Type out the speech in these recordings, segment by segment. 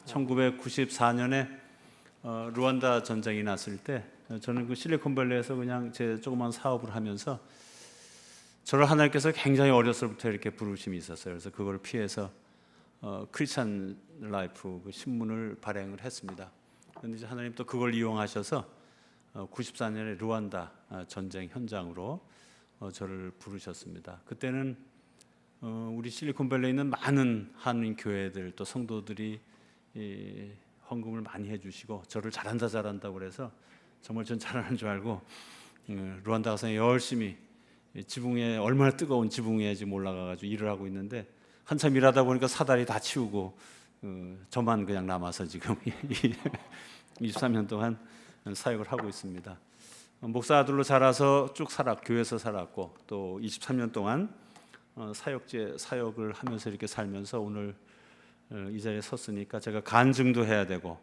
1994년에 루안다 전쟁이 났을 때 저는 그 실리콘밸리에서 그냥 제 조그만 사업을 하면서 저를 하나님께서 굉장히 어려서부터 이렇게 부르심이 있었어요. 그래서 그걸 피해서 크리스찬 라이프 그 신문을 발행을 했습니다. 그런데 이제 하나님 또 그걸 이용하셔서 94년에 루안다 전쟁 현장으로 저를 부르셨습니다. 그때는 우리 실리콘밸리에 있는 많은 한인 교회들 또 성도들이 헌금을 많이 해주시고 저를 잘한다고 그래서 정말 전 잘하는 줄 알고 루안다 가서 열심히 지붕에 얼마나 뜨거운 지붕에 지금 올라가가지고 일을 하고 있는데 한참 일하다 보니까 사다리 다 치우고 저만 그냥 남아서 지금 23년 동안 사역을 하고 있습니다. 목사 아들로 자라서 쭉 교회에서 살았고 또 23년 동안 사역을 하면서 이렇게 살면서 오늘 이 자리에 섰으니까 제가 간증도 해야 되고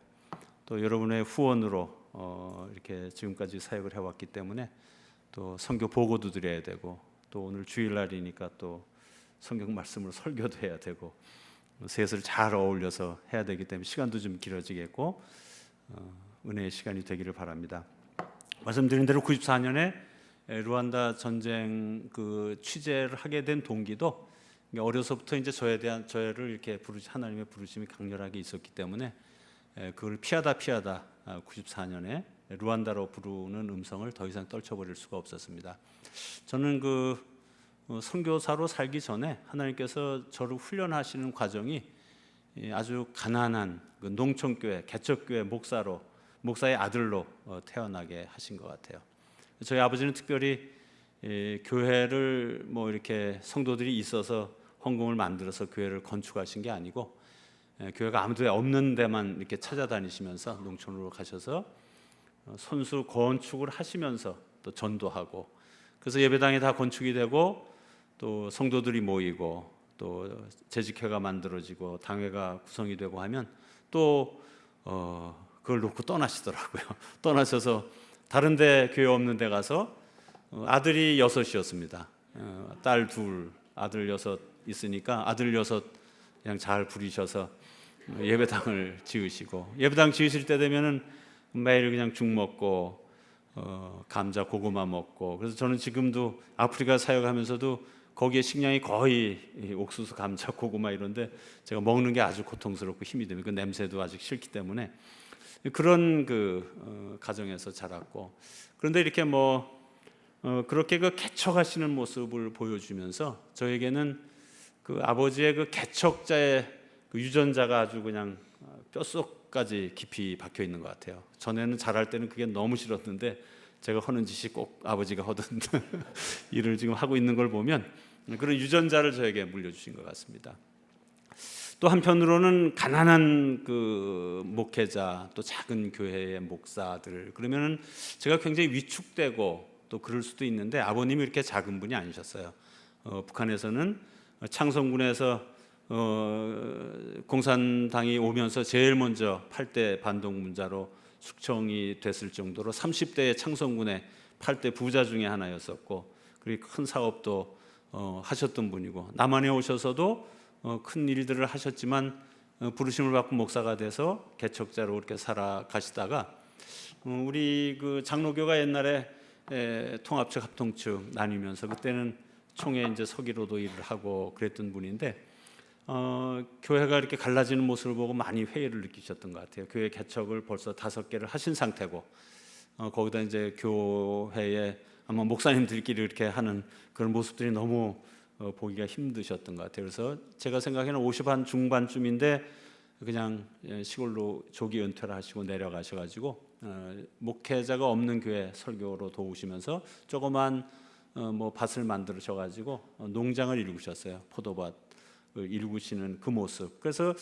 또 여러분의 후원으로 이렇게 지금까지 사역을 해왔기 때문에 또 선교 보고도 드려야 되고 또 오늘 주일날이니까 또 성경 말씀으로 설교도 해야 되고 셋을 잘 어울려서 해야 되기 때문에 시간도 좀 길어지겠고 은혜의 시간이 되기를 바랍니다. 말씀드린 대로 94년에 루안다 전쟁 그 취재를 하게 된 동기도 어려서부터 이제 저를 이렇게 하나님의 부르심이 강렬하게 있었기 때문에 그걸 피하다 94년에 루안다로 부르는 음성을 더 이상 떨쳐버릴 수가 없었습니다. 저는 그 선교사로 살기 전에 하나님께서 저를 훈련하시는 과정이 아주 가난한 그 농촌교회 개척교회 목사의 아들로 태어나게 하신 것 같아요. 저희 아버지는 특별히 교회를 뭐 이렇게 성도들이 있어서 헌금을 만들어서 교회를 건축하신 게 아니고 교회가 아무도 없는 데만 이렇게 찾아다니시면서 농촌으로 가셔서 손수 건축을 하시면서 또 전도하고 그래서 예배당이 다 건축이 되고 또 성도들이 모이고 또 재직회가 만들어지고 당회가 구성이 되고 하면 또 그걸 놓고 떠나시더라고요. 떠나셔서 다른 데 교회 없는 데 가서 아들이 6이었습니다. 딸 2, 아들 6 있으니까 아들 6 그냥 잘 부리셔서 예배당을 지으시고 예배당 지으실 때 되면은 매일 그냥 죽 먹고 감자 고구마 먹고 그래서 저는 지금도 아프리카 사역하면서도 거기에 식량이 거의 옥수수 감자 고구마 이런데 제가 먹는 게 아주 고통스럽고 힘이 듭니다. 그 냄새도 아직 싫기 때문에 그런 그 가정에서 자랐고 그런데 이렇게 그렇게 그 개척하시는 모습을 보여주면서 저에게는 그 아버지의 그 개척자의 그 유전자가 아주 그냥 뼛속까지 깊이 박혀 있는 것 같아요. 전에는 자랄 때는 그게 너무 싫었는데 제가 하는 짓이 꼭 아버지가 하던 일을 지금 하고 있는 걸 보면 그런 유전자를 저에게 물려주신 것 같습니다. 또 한편으로는 가난한 그 목회자 또 작은 교회의 목사들 그러면은 제가 굉장히 위축되고 또 그럴 수도 있는데 아버님이 이렇게 작은 분이 아니셨어요. 북한에서는 창성군에서 공산당이 오면서 제일 먼저 8대 반동문자로 숙청이 됐을 정도로 30대의 창성군의 8대 부자 중에 하나였었고 그리고 큰 사업도 하셨던 분이고 남한에 오셔서도 큰 일들을 하셨지만 부르심을 받고 목사가 돼서 개척자로 이렇게 살아가시다가 우리 그 장로교가 옛날에 통합측 합동측 나뉘면서 그때는 총회 이제 서기로도 일을 하고 그랬던 분인데 교회가 이렇게 갈라지는 모습을 보고 많이 회의를 느끼셨던 것 같아요. 교회 개척을 벌써 5개를 하신 상태고 거기다 이제 교회에 아마 목사님들끼리 이렇게 하는 그런 모습들이 너무 보기가 힘드셨던 것 같아요. 그래서 제가 생각에는 50한 중반쯤인데 그냥 시골로 조기 은퇴를 하시고 내려가셔가지고 목회자가 없는 교회 설교로 도우시면서 조그만 밭을 만들으셔가지고 농장을 일구셨어요. 포도밭 일구시는 그 모습. 그래서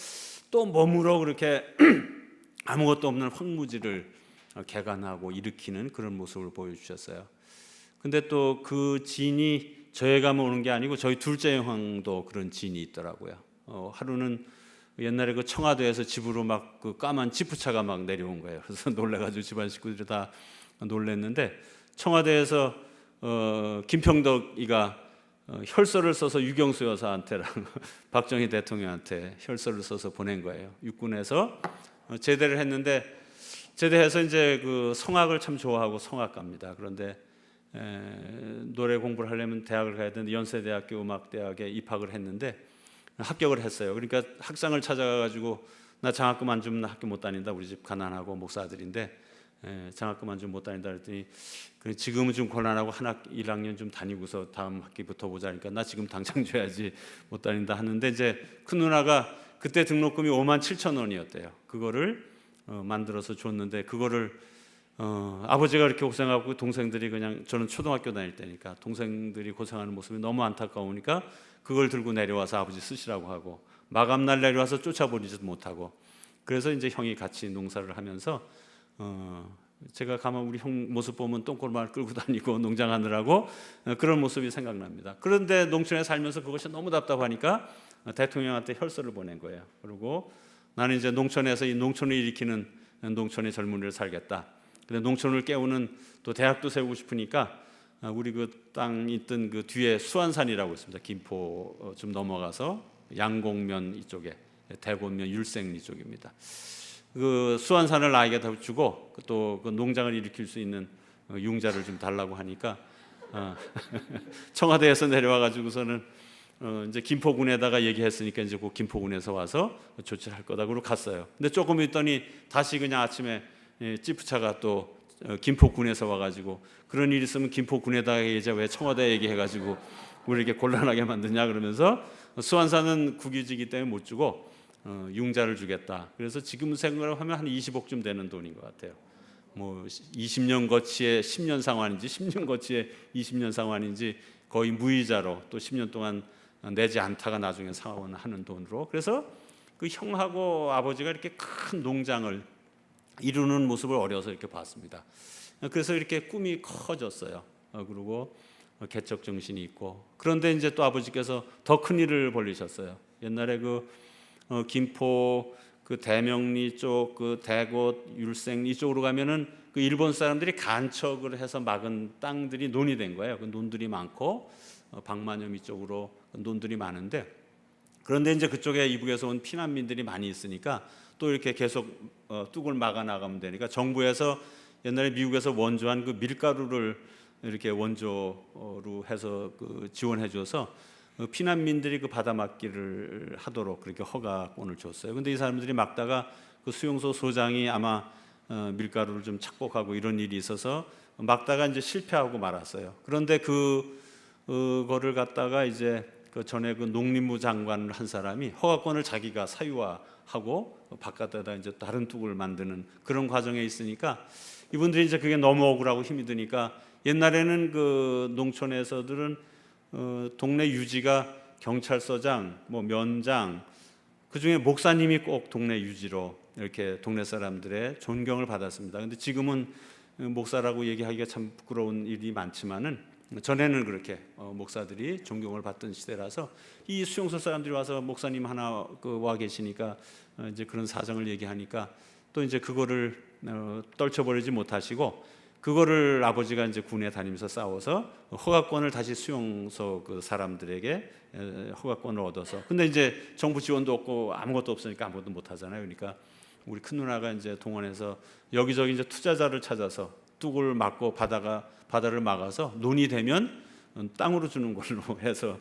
또 몸으로 그렇게 아무것도 없는 황무지를 개간하고 일으키는 그런 모습을 보여주셨어요. 근데 또 그 진이 저에게만 오는 게 아니고 저희 둘째 형도 그런 진이 있더라고요. 하루는 옛날에 그 청와대에서 집으로 막 그 까만 지프차가 막 내려온 거예요. 그래서 놀래가지고 집안 식구들이 다 놀랬는데 청와대에서 김평덕이가 혈서를 써서 유경수 여사한테랑 박정희 대통령한테 혈서를 써서 보낸 거예요. 육군에서 제대를 했는데, 제대해서 이제 그 성악을 참 좋아하고 성악가입니다. 그런데 노래 공부를 하려면 대학을 가야 되는데 연세대학교 음악대학에 입학을 했는데 합격을 했어요. 그러니까 학상을 찾아가가지고 나 장학금 안 주면 나 학교 못 다닌다. 우리 집 가난하고 목사들인데 장학금 안 주면 못 다닌다 그랬더니, 그래 지금은 좀 곤란하고 1학년 좀 다니고서 다음 학기부터 보자. 그러니까 나 지금 당장 줘야지 못 다닌다 하는데, 이제 큰 누나가 그때 등록금이 57,000원이었대요. 그거를 만들어서 줬는데, 그거를 아버지가 그렇게 고생하고 동생들이, 그냥 저는 초등학교 다닐 때니까 동생들이 고생하는 모습이 너무 안타까우니까 그걸 들고 내려와서 아버지 쓰시라고 하고, 마감날 내려와서 쫓아버리지도 못하고, 그래서 이제 형이 같이 농사를 하면서 제가 가만 우리 형 모습 보면 똥꼬를 끌고 다니고 농장하느라고 그런 모습이 생각납니다. 그런데 농촌에 살면서 그것이 너무 답답하니까 대통령한테 혈서를 보낸 거예요. 그리고 나는 이제 농촌에서 이 농촌을 일으키는 농촌의 젊은이를 살겠다. 근데 농촌을 깨우는 또 대학도 세우고 싶으니까 우리 그 땅 있던 그 뒤에 수안산이라고 있습니다. 김포 좀 넘어가서 양곡면 이쪽에, 대곤면 율생 이쪽입니다. 그 수안산을 나에게 다 주고 또 그 농장을 일으킬 수 있는 융자를 좀 달라고 하니까 청와대에서 내려와 가지고서는 이제 김포군에다가 얘기했으니까 이제 그 김포군에서 와서 조치를 할 거다. 그러고 갔어요. 근데 조금 있더니 다시 그냥 아침에 지프차가 또 김포군에서 와가지고, 그런 일 있으면 김포군에다가 이제 왜 청와대 얘기해가지고 우리 이렇게 곤란하게 만드냐 그러면서, 수안산은 국유지기 때문에 못 주고 융자를 주겠다. 그래서 지금 생각을 하면 한 20억쯤 되는 돈인 것 같아요. 뭐 20년 거치에 10년 상환인지 10년 거치에 20년 상환인지 거의 무이자로 또 10년 동안 내지 않다가 나중에 상환하는 돈으로. 그래서 그 형하고 아버지가 이렇게 큰 농장을 이루는 모습을 어려서 이렇게 봤습니다. 그래서 이렇게 꿈이 커졌어요. 그리고 개척 정신이 있고. 그런데 이제 또 아버지께서 더 큰 일을 벌리셨어요. 옛날에 그 김포 그 대명리 쪽, 그 대곶, 율생 이쪽으로 가면은 그 일본 사람들이 간척을 해서 막은 땅들이 논이 된 거예요. 그 논들이 많고 박만염 이쪽으로 논들이 많은데, 그런데 이제 그쪽에 이북에서 온 피난민들이 많이 있으니까 또 이렇게 계속 뚝을 막아 나가면 되니까 정부에서 옛날에 미국에서 원조한 그 밀가루를 이렇게 원조로 해서 그 지원해 줘서 피난민들이 그 받아 막기를 하도록 그렇게 허가권을 줬어요. 근데 이 사람들이 막다가 그 수용소 소장이 아마 밀가루를 좀 착복하고 이런 일이 있어서 막다가 이제 실패하고 말았어요. 그런데 그거를 갖다가 이제 그 전에 그 농림부 장관 한 사람이 허가권을 자기가 사유화하고 바깥에다 이제 다른 뚝을 만드는 그런 과정에 있으니까, 이분들이 이제 그게 너무 억울하고 힘이 드니까, 옛날에는 그 농촌에서들은 동네 유지가 경찰서장, 뭐 면장, 그 중에 목사님이 꼭 동네 유지로 이렇게 동네 사람들의 존경을 받았습니다. 근데 지금은 목사라고 얘기하기가 참 부끄러운 일이 많지만은, 전에는 그렇게 목사들이 존경을 받던 시대라서, 이 수용소 사람들이 와서 목사님 하나 와 계시니까 이제 그런 사정을 얘기하니까 또 이제 그거를 떨쳐버리지 못하시고, 그거를 아버지가 이제 군에 다니면서 싸워서 허가권을 다시 수용소 그 사람들에게 허가권을 얻어서, 근데 이제 정부 지원도 없고 아무것도 없으니까 아무것도 못 하잖아요. 그러니까 우리 큰 누나가 이제 동원해서 여기저기 이제 투자자를 찾아서 뚝을 막고 바다를 막아서 논이 되면 땅으로 주는 걸로 해서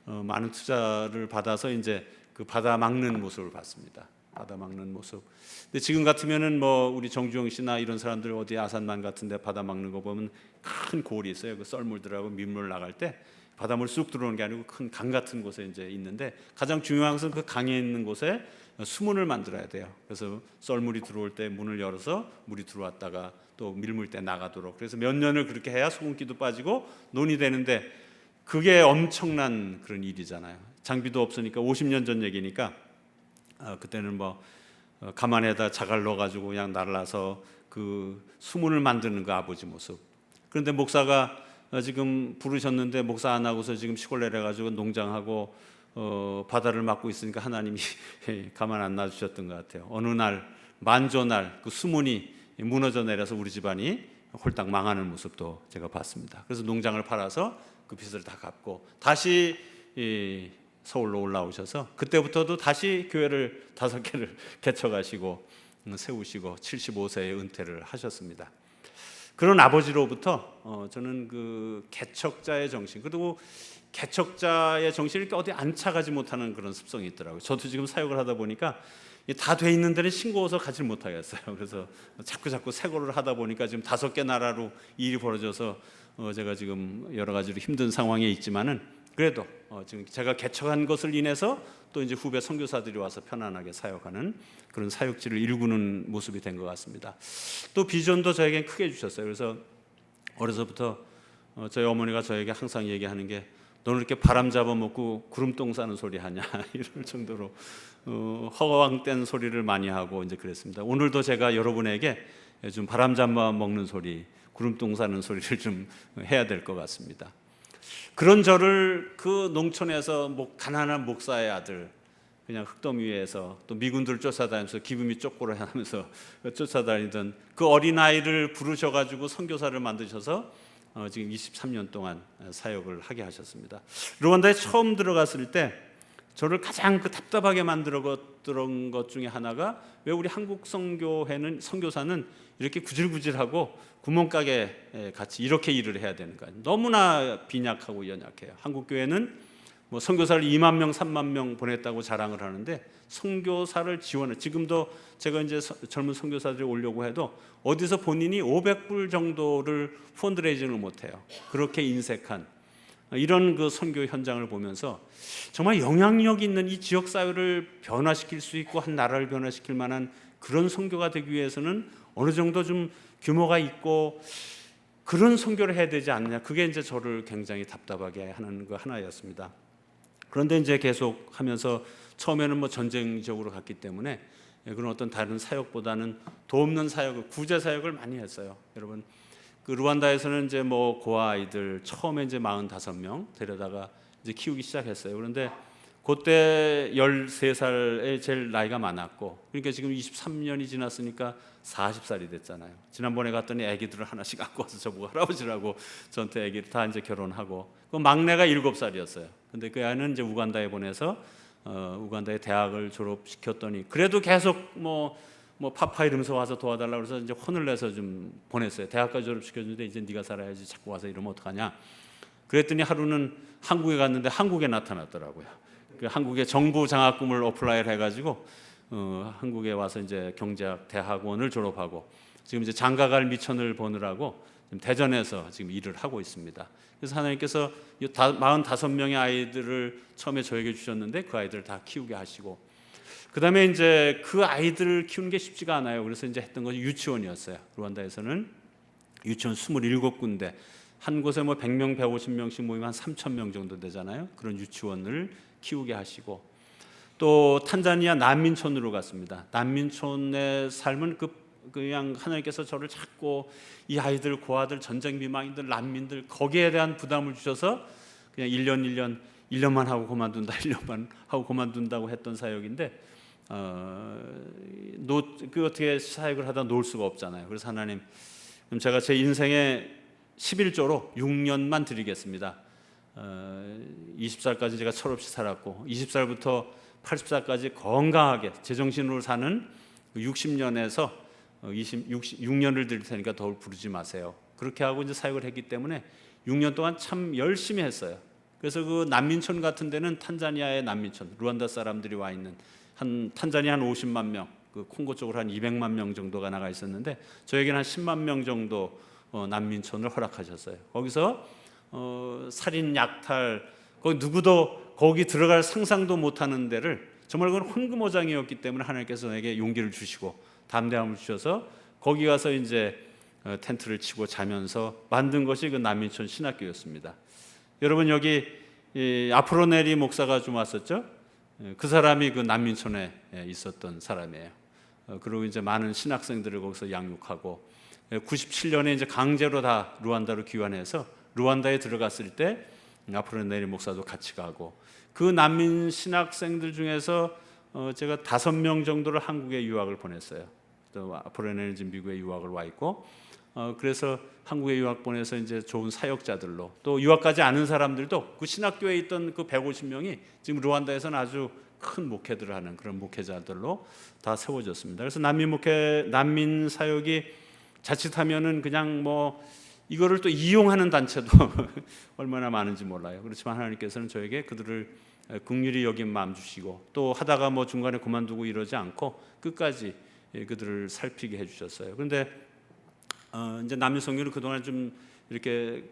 많은 투자를 받아서 이제 그 바다 막는 모습을 봤습니다. 바다 막는 모습. 근데 지금 같으면은 뭐 우리 정주영 씨나 이런 사람들 어디 아산만 같은데 바다 막는 거 보면 큰 골이 있어요. 그 썰물들하고 민물 나갈 때 바닷물 쑥 들어오는 게 아니고 큰 강 같은 곳에 이제 있는데, 가장 중요한 것은 그 강에 있는 곳에 수문을 만들어야 돼요. 그래서 썰물이 들어올 때 문을 열어서 물이 들어왔다가 또 밀물 때 나가도록, 그래서 몇 년을 그렇게 해야 소금기도 빠지고 논이 되는데, 그게 엄청난 그런 일이잖아요. 장비도 없으니까 50년 전 얘기니까 그때는 뭐 가만에다 자갈 넣어가지고 그냥 날라서 그 수문을 만드는 그 아버지 모습. 그런데 목사가 지금 부르셨는데 목사 안 하고서 지금 시골 내려가지고 농장하고 바다를 막고 있으니까 하나님이 가만 안 놔주셨던 것 같아요. 어느 날 만조날 그 수문이 무너져 내려서 우리 집안이 홀딱 망하는 모습도 제가 봤습니다. 그래서 농장을 팔아서 그 빚을 다 갚고 다시 서울로 올라오셔서 그때부터도 다시 교회를 5개를 개척하시고 세우시고 75세에 은퇴를 하셨습니다. 그런 아버지로부터 저는 그 개척자의 정신, 그리고 개척자의 정신이 이렇게 어디 안착하지 못하는 그런 습성이 있더라고요. 저도 지금 사역을 하다 보니까 다 돼 있는 데는 싱거워서 가지 못하겠어요. 그래서 자꾸 새거를 하다 보니까 지금 5개 나라로 일이 벌어져서 제가 지금 여러 가지로 힘든 상황에 있지만은 그래도 지금 제가 개척한 것을 인해서 또 이제 후배 선교사들이 와서 편안하게 사역하는 그런 사역지를 일구는 모습이 된 것 같습니다. 또 비전도 저에겐 크게 주셨어요. 그래서 어려서부터 저희 어머니가 저에게 항상 얘기하는 게 너는 이렇게 바람 잡아먹고 구름똥 싸는 소리 하냐 이럴 정도로 허황된 소리를 많이 하고 이제 그랬습니다. 오늘도 제가 여러분에게 좀 바람 잡아먹는 소리, 구름똥 싸는 소리를 좀 해야 될 것 같습니다. 그런 저를 그 농촌에서 가난한 목사의 아들, 그냥 흙더미 위에서 또 미군들 쫓아다니면서 기분이 쪽고라 하면서 쫓아다니던 그 어린아이를 부르셔가지고 선교사를 만드셔서 지금 23년 동안 사역을 하게 하셨습니다. 루안다에 처음 들어갔을 때 저를 가장 그 답답하게 만들었던 것 중에 하나가 왜 우리 한국 선교회는 선교사는 이렇게 구질구질하고 구멍가게 같이 이렇게 일을 해야 되는가? 너무나 빈약하고 연약해요. 한국 교회는 선교사를 2만 명, 3만 명 보냈다고 자랑을 하는데 선교사를 지원해. 지금도 제가 이제 젊은 선교사들이 오려고 해도 어디서 본인이 500불 정도를 펀드레이징을 못해요. 그렇게 인색한 이런 그 선교 현장을 보면서 정말 영향력 있는 이 지역 사회를 변화시킬 수 있고 한 나라를 변화시킬 만한 그런 선교가 되기 위해서는 어느 정도 좀 규모가 있고 그런 선교를 해야 되지 않느냐. 그게 이제 저를 굉장히 답답하게 하는 거 하나였습니다. 그런데 이제 계속 하면서 처음에는 전쟁적으로 갔기 때문에 그런 어떤 다른 사역보다는 도움는 사역을, 구제 사역을 많이 했어요. 여러분, 그 루안다에서는 이제 고아 아이들 처음에 이제 45명 데려다가 이제 키우기 시작했어요. 그런데 그때 13살에 제일 나이가 많았고, 그러니까 지금 23년이 지났으니까 40살이 됐잖아요. 지난번에 갔더니 아기들을 하나씩 갖고 와서 저보고 할아버지라고 저한테 아기를 다 이제 결혼하고, 그 막내가 7살이었어요. 근데 그 아이는 이제 우간다에 보내서 우간다의 대학을 졸업시켰더니 그래도 계속 파파 이러면서 와서 도와달라고 해서 이제 혼을 내서 좀 보냈어요. 대학까지 졸업시켜주는데 이제 네가 살아야지 자꾸 와서 이러면 어떡하냐. 그랬더니 하루는 한국에 갔는데 한국에 나타났더라고요. 그 한국의 정부 장학금을 어플라이를 해가지고 한국에 와서 이제 경제학 대학원을 졸업하고 지금 이제 장가갈 미천을 보느라고 지금 대전에서 지금 일을 하고 있습니다. 그래서 하나님께서 45명의 아이들을 처음에 저에게 주셨는데 그 아이들을 다 키우게 하시고, 그 다음에 이제 그 아이들을 키우는 게 쉽지가 않아요. 그래서 이제 했던 것이 유치원이었어요. 루안다에서는 유치원 27군데, 한 곳에 100명, 150명씩 모이면 한 3,000명 정도 되잖아요. 그런 유치원을 키우게 하시고, 또 탄자니아 난민촌으로 갔습니다. 난민촌의 삶은 그냥 하나님께서 저를 찾고 이 아이들, 고아들, 전쟁 비망인들, 난민들 거기에 대한 부담을 주셔서 그냥 1년만 하고 그만둔다, 1년만 하고 그만둔다고 했던 사역인데 그 어떻게 사역을 하다 놓을 수가 없잖아요. 그래서 하나님, 그럼 제가 제 인생의 11조로 6년만 드리겠습니다. 20살까지 제가 철없이 살았고 20살부터 80살까지 건강하게 제정신으로 사는 60년에서 6년을 드릴 테니까 더 부르지 마세요. 그렇게 하고 이제 사역을 했기 때문에 6년 동안 참 열심히 했어요. 그래서 그 난민촌 같은 데는 탄자니아의 난민촌, 루안다 사람들이 와 있는 탄자니아 한 50만 명, 그 콩고 쪽으로 한 200만 명 정도가 나가 있었는데 저에게는 한 10만 명 정도 난민촌을 허락하셨어요. 거기서 살인, 약탈, 거기 누구도 거기 들어갈 상상도 못하는 데를 정말 그건 황금어장이었기 때문에 하나님께서 내게 용기를 주시고 담대함을 주셔서 거기 가서 이제 텐트를 치고 자면서 만든 것이 그 난민촌 신학교였습니다. 여러분, 여기 아프로네리 목사가 좀 왔었죠? 그 사람이 그 난민촌에 있었던 사람이에요. 그리고 이제 많은 신학생들을 거기서 양육하고 97년에 이제 강제로 다 루안다로 귀환해서 루안다에 들어갔을 때 아프로네리 목사도 같이 가고, 그 난민 신학생들 중에서 제가 5명 정도를 한국에 유학을 보냈어요. 또 아프로네리는 지금 미국에 유학을 와 있고 그래서 한국에 유학 보내서 이제 좋은 사역자들로, 또 유학 가지 않은 사람들도 그 신학교에 있던 그 150명이 지금 루안다에서는 아주 큰 목회들을 하는 그런 목회자들로 다 세워졌습니다. 그래서 난민 사역이 자칫하면은 그냥 뭐 이거를 또 이용하는 단체도 얼마나 많은지 몰라요. 그렇지만 하나님께서는 저에게 그들을 긍휼히 여긴 마음 주시고, 또 하다가 뭐 중간에 그만두고 이러지 않고 끝까지 그들을 살피게 해주셨어요. 그런데 이제 남미 선교는 그동안 좀 이렇게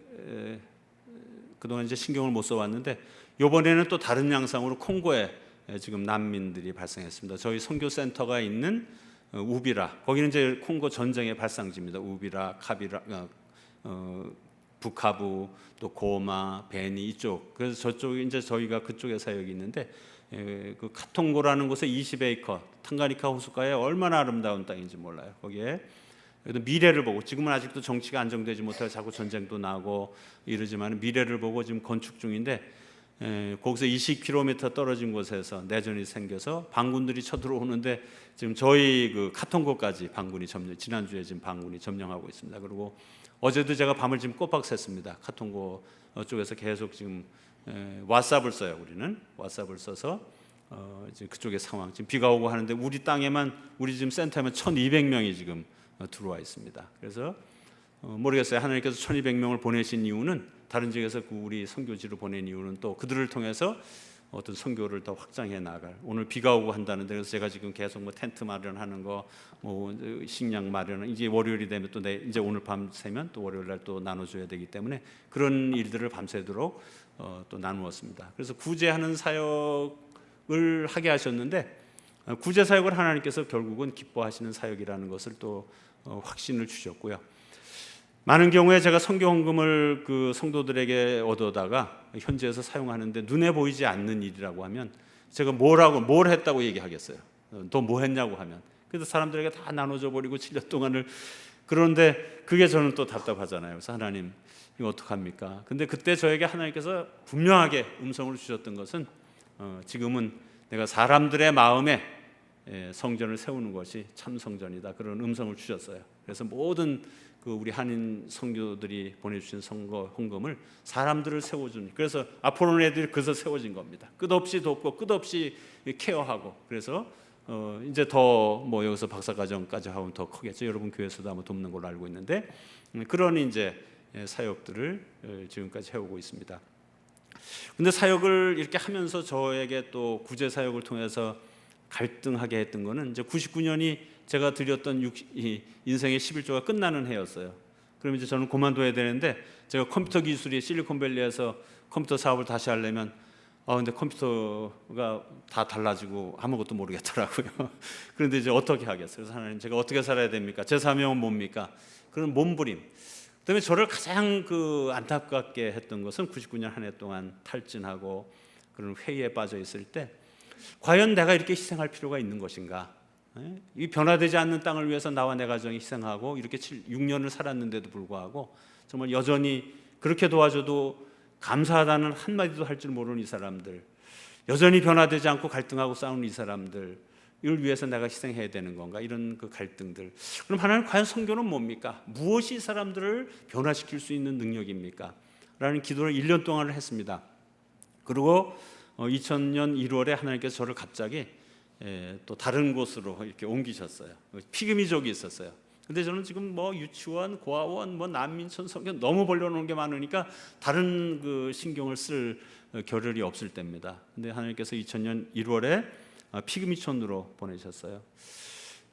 그동안 이제 신경을 못 써왔는데, 이번에는 또 다른 양상으로 콩고에 지금 난민들이 발생했습니다. 저희 선교센터가 있는 우비라, 거기는 이제 콩고 전쟁의 발상지입니다. 우비라, 카비라, 부카부, 또 고마, 베니 이쪽. 그래서 저쪽에 이제 저희가 그쪽에 사역이 있는데, 그 카통고라는 곳에 20에이커, 탕가니카 호숫가에 얼마나 아름다운 땅인지 몰라요. 거기에 그래도 미래를 보고, 지금은 아직도 정치가 안정되지 못해서 자꾸 전쟁도 나고 이러지만 미래를 보고 지금 건축 중인데, 거기서 20km 떨어진 곳에서 내전이 생겨서 반군들이 쳐들어오는데 지금 저희 그 카통고까지 반군이 지난주에 지금 반군이 점령하고 있습니다. 그리고 어제도 제가 밤을 지금 꼬박 샜습니다. 카통고 쪽에서 계속 지금 왓삽을 써요. 우리는 왓삽을 써서 이제 그쪽의 상황, 지금 비가 오고 하는데 우리 땅에만, 우리 지금 센터에만 1,200명이 지금 들어와 있습니다. 그래서 모르겠어요. 하나님께서 1,200명을 보내신 이유는, 다른 지역에서 우리 선교지로 보낸 이유는 또 그들을 통해서 어떤 선교를 더 확장해 나갈. 오늘 비가 오고 한다는데, 그래서 제가 지금 계속 뭐 텐트 마련하는 거, 뭐 식량 마련, 이제 월요일이 되면 또 이제 오늘 밤 새면 또 월요일 날 또 나눠줘야 되기 때문에 그런 일들을 밤새도록 또 나누었습니다. 그래서 구제하는 사역을 하게 하셨는데, 구제 사역을 하나님께서 결국은 기뻐하시는 사역이라는 것을 또 확신을 주셨고요. 많은 경우에 제가 선교 헌금을 그 성도들에게 얻어다가 현지에서 사용하는데 눈에 보이지 않는 일이라고 하면 제가 뭘 했다고 얘기하겠어요. 또 뭐 했냐고 하면, 그래서 사람들에게 다 나눠줘 버리고 7년 동안을. 그런데 그게 저는 또 답답하잖아요. 그래서 하나님, 이거 어떡합니까? 근데 그때 저에게 하나님께서 분명하게 음성을 주셨던 것은, 지금은 내가 사람들의 마음에 성전을 세우는 것이 참 성전이다, 그런 음성을 주셨어요. 그래서 모든 그 우리 한인 선교들이 보내주신 선거 헌금을 사람들을 세워주는, 그래서 아포론 애들이 그래서 세워진 겁니다. 끝없이 돕고 끝없이 케어하고. 그래서 이제 더 뭐 여기서 박사과정까지 하면 더 크겠죠. 여러분 교회에서도 아마 돕는 걸로 알고 있는데, 그런 이제 사역들을 지금까지 해오고 있습니다. 근데 사역을 이렇게 하면서 저에게 또 구제 사역을 통해서 갈등하게 했던 거는, 이제 99년이 제가 드렸던 인생의 11조가 끝나는 해였어요. 그럼 이제 저는 그만둬야 되는데, 제가 컴퓨터 기술이 실리콘밸리에서 컴퓨터 사업을 다시 하려면 근데 컴퓨터가 다 달라지고 아무것도 모르겠더라고요. 그런데 이제 어떻게 하겠어요? 그래서 하나님, 제가 어떻게 살아야 됩니까? 제 사명은 뭡니까? 그런 몸부림. 그다음에 저를 가장 그 안타깝게 했던 것은 99년 한 해 동안 탈진하고 그런 회의에 빠져 있을 때, 과연 내가 이렇게 희생할 필요가 있는 것인가? 이 변화되지 않는 땅을 위해서 나와 내 가정이 희생하고 이렇게 6년을 살았는데도 불구하고 정말 여전히 그렇게 도와줘도 감사하다는 한마디도 할 줄 모르는 이 사람들, 여전히 변화되지 않고 갈등하고 싸우는 이 사람들을 위해서 내가 희생해야 되는 건가? 이런 그 갈등들. 그럼 하나님, 과연 선교는 뭡니까? 무엇이 이 사람들을 변화시킬 수 있는 능력입니까? 라는 기도를 1년 동안을 했습니다. 그리고 2000년 1월에 하나님께서 저를 갑자기 또 다른 곳으로 이렇게 옮기셨어요. 피그미족이 있었어요. 근데 저는 지금 뭐 유치원, 고아원, 뭐 난민촌 선교 너무 벌려놓은 게 많으니까 다른 그 신경을 쓸 겨를이 없을 때입니다. 근데 하나님께서 2000년 1월에 피그미촌으로 보내셨어요.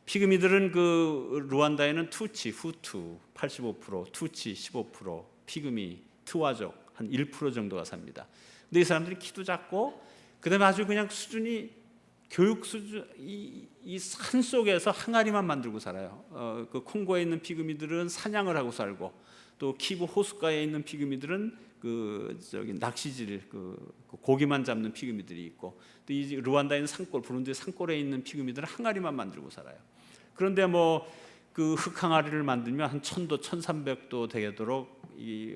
피그미들은 그 루안다에는 투치, 후투 85%, 투치 15%, 피그미, 트와족 한 1% 정도가 삽니다. 근데 이 사람들이 키도 작고, 그다음에 아주 그냥 수준이 교육 수준, 이 산 속에서 항아리만 만들고 살아요. 그 콩고에 있는 피그미들은 사냥을 하고 살고, 또 키부 호숫가에 있는 피그미들은 그 저기 낚시질 그 고기만 잡는 피그미들이 있고, 또 이 루안다에 있는 산골, 부룬디 산골에 있는 피그미들은 항아리만 만들고 살아요. 그런데 뭐 그 흙항아리를 만들면 한 1000도, 1300도 되도록 이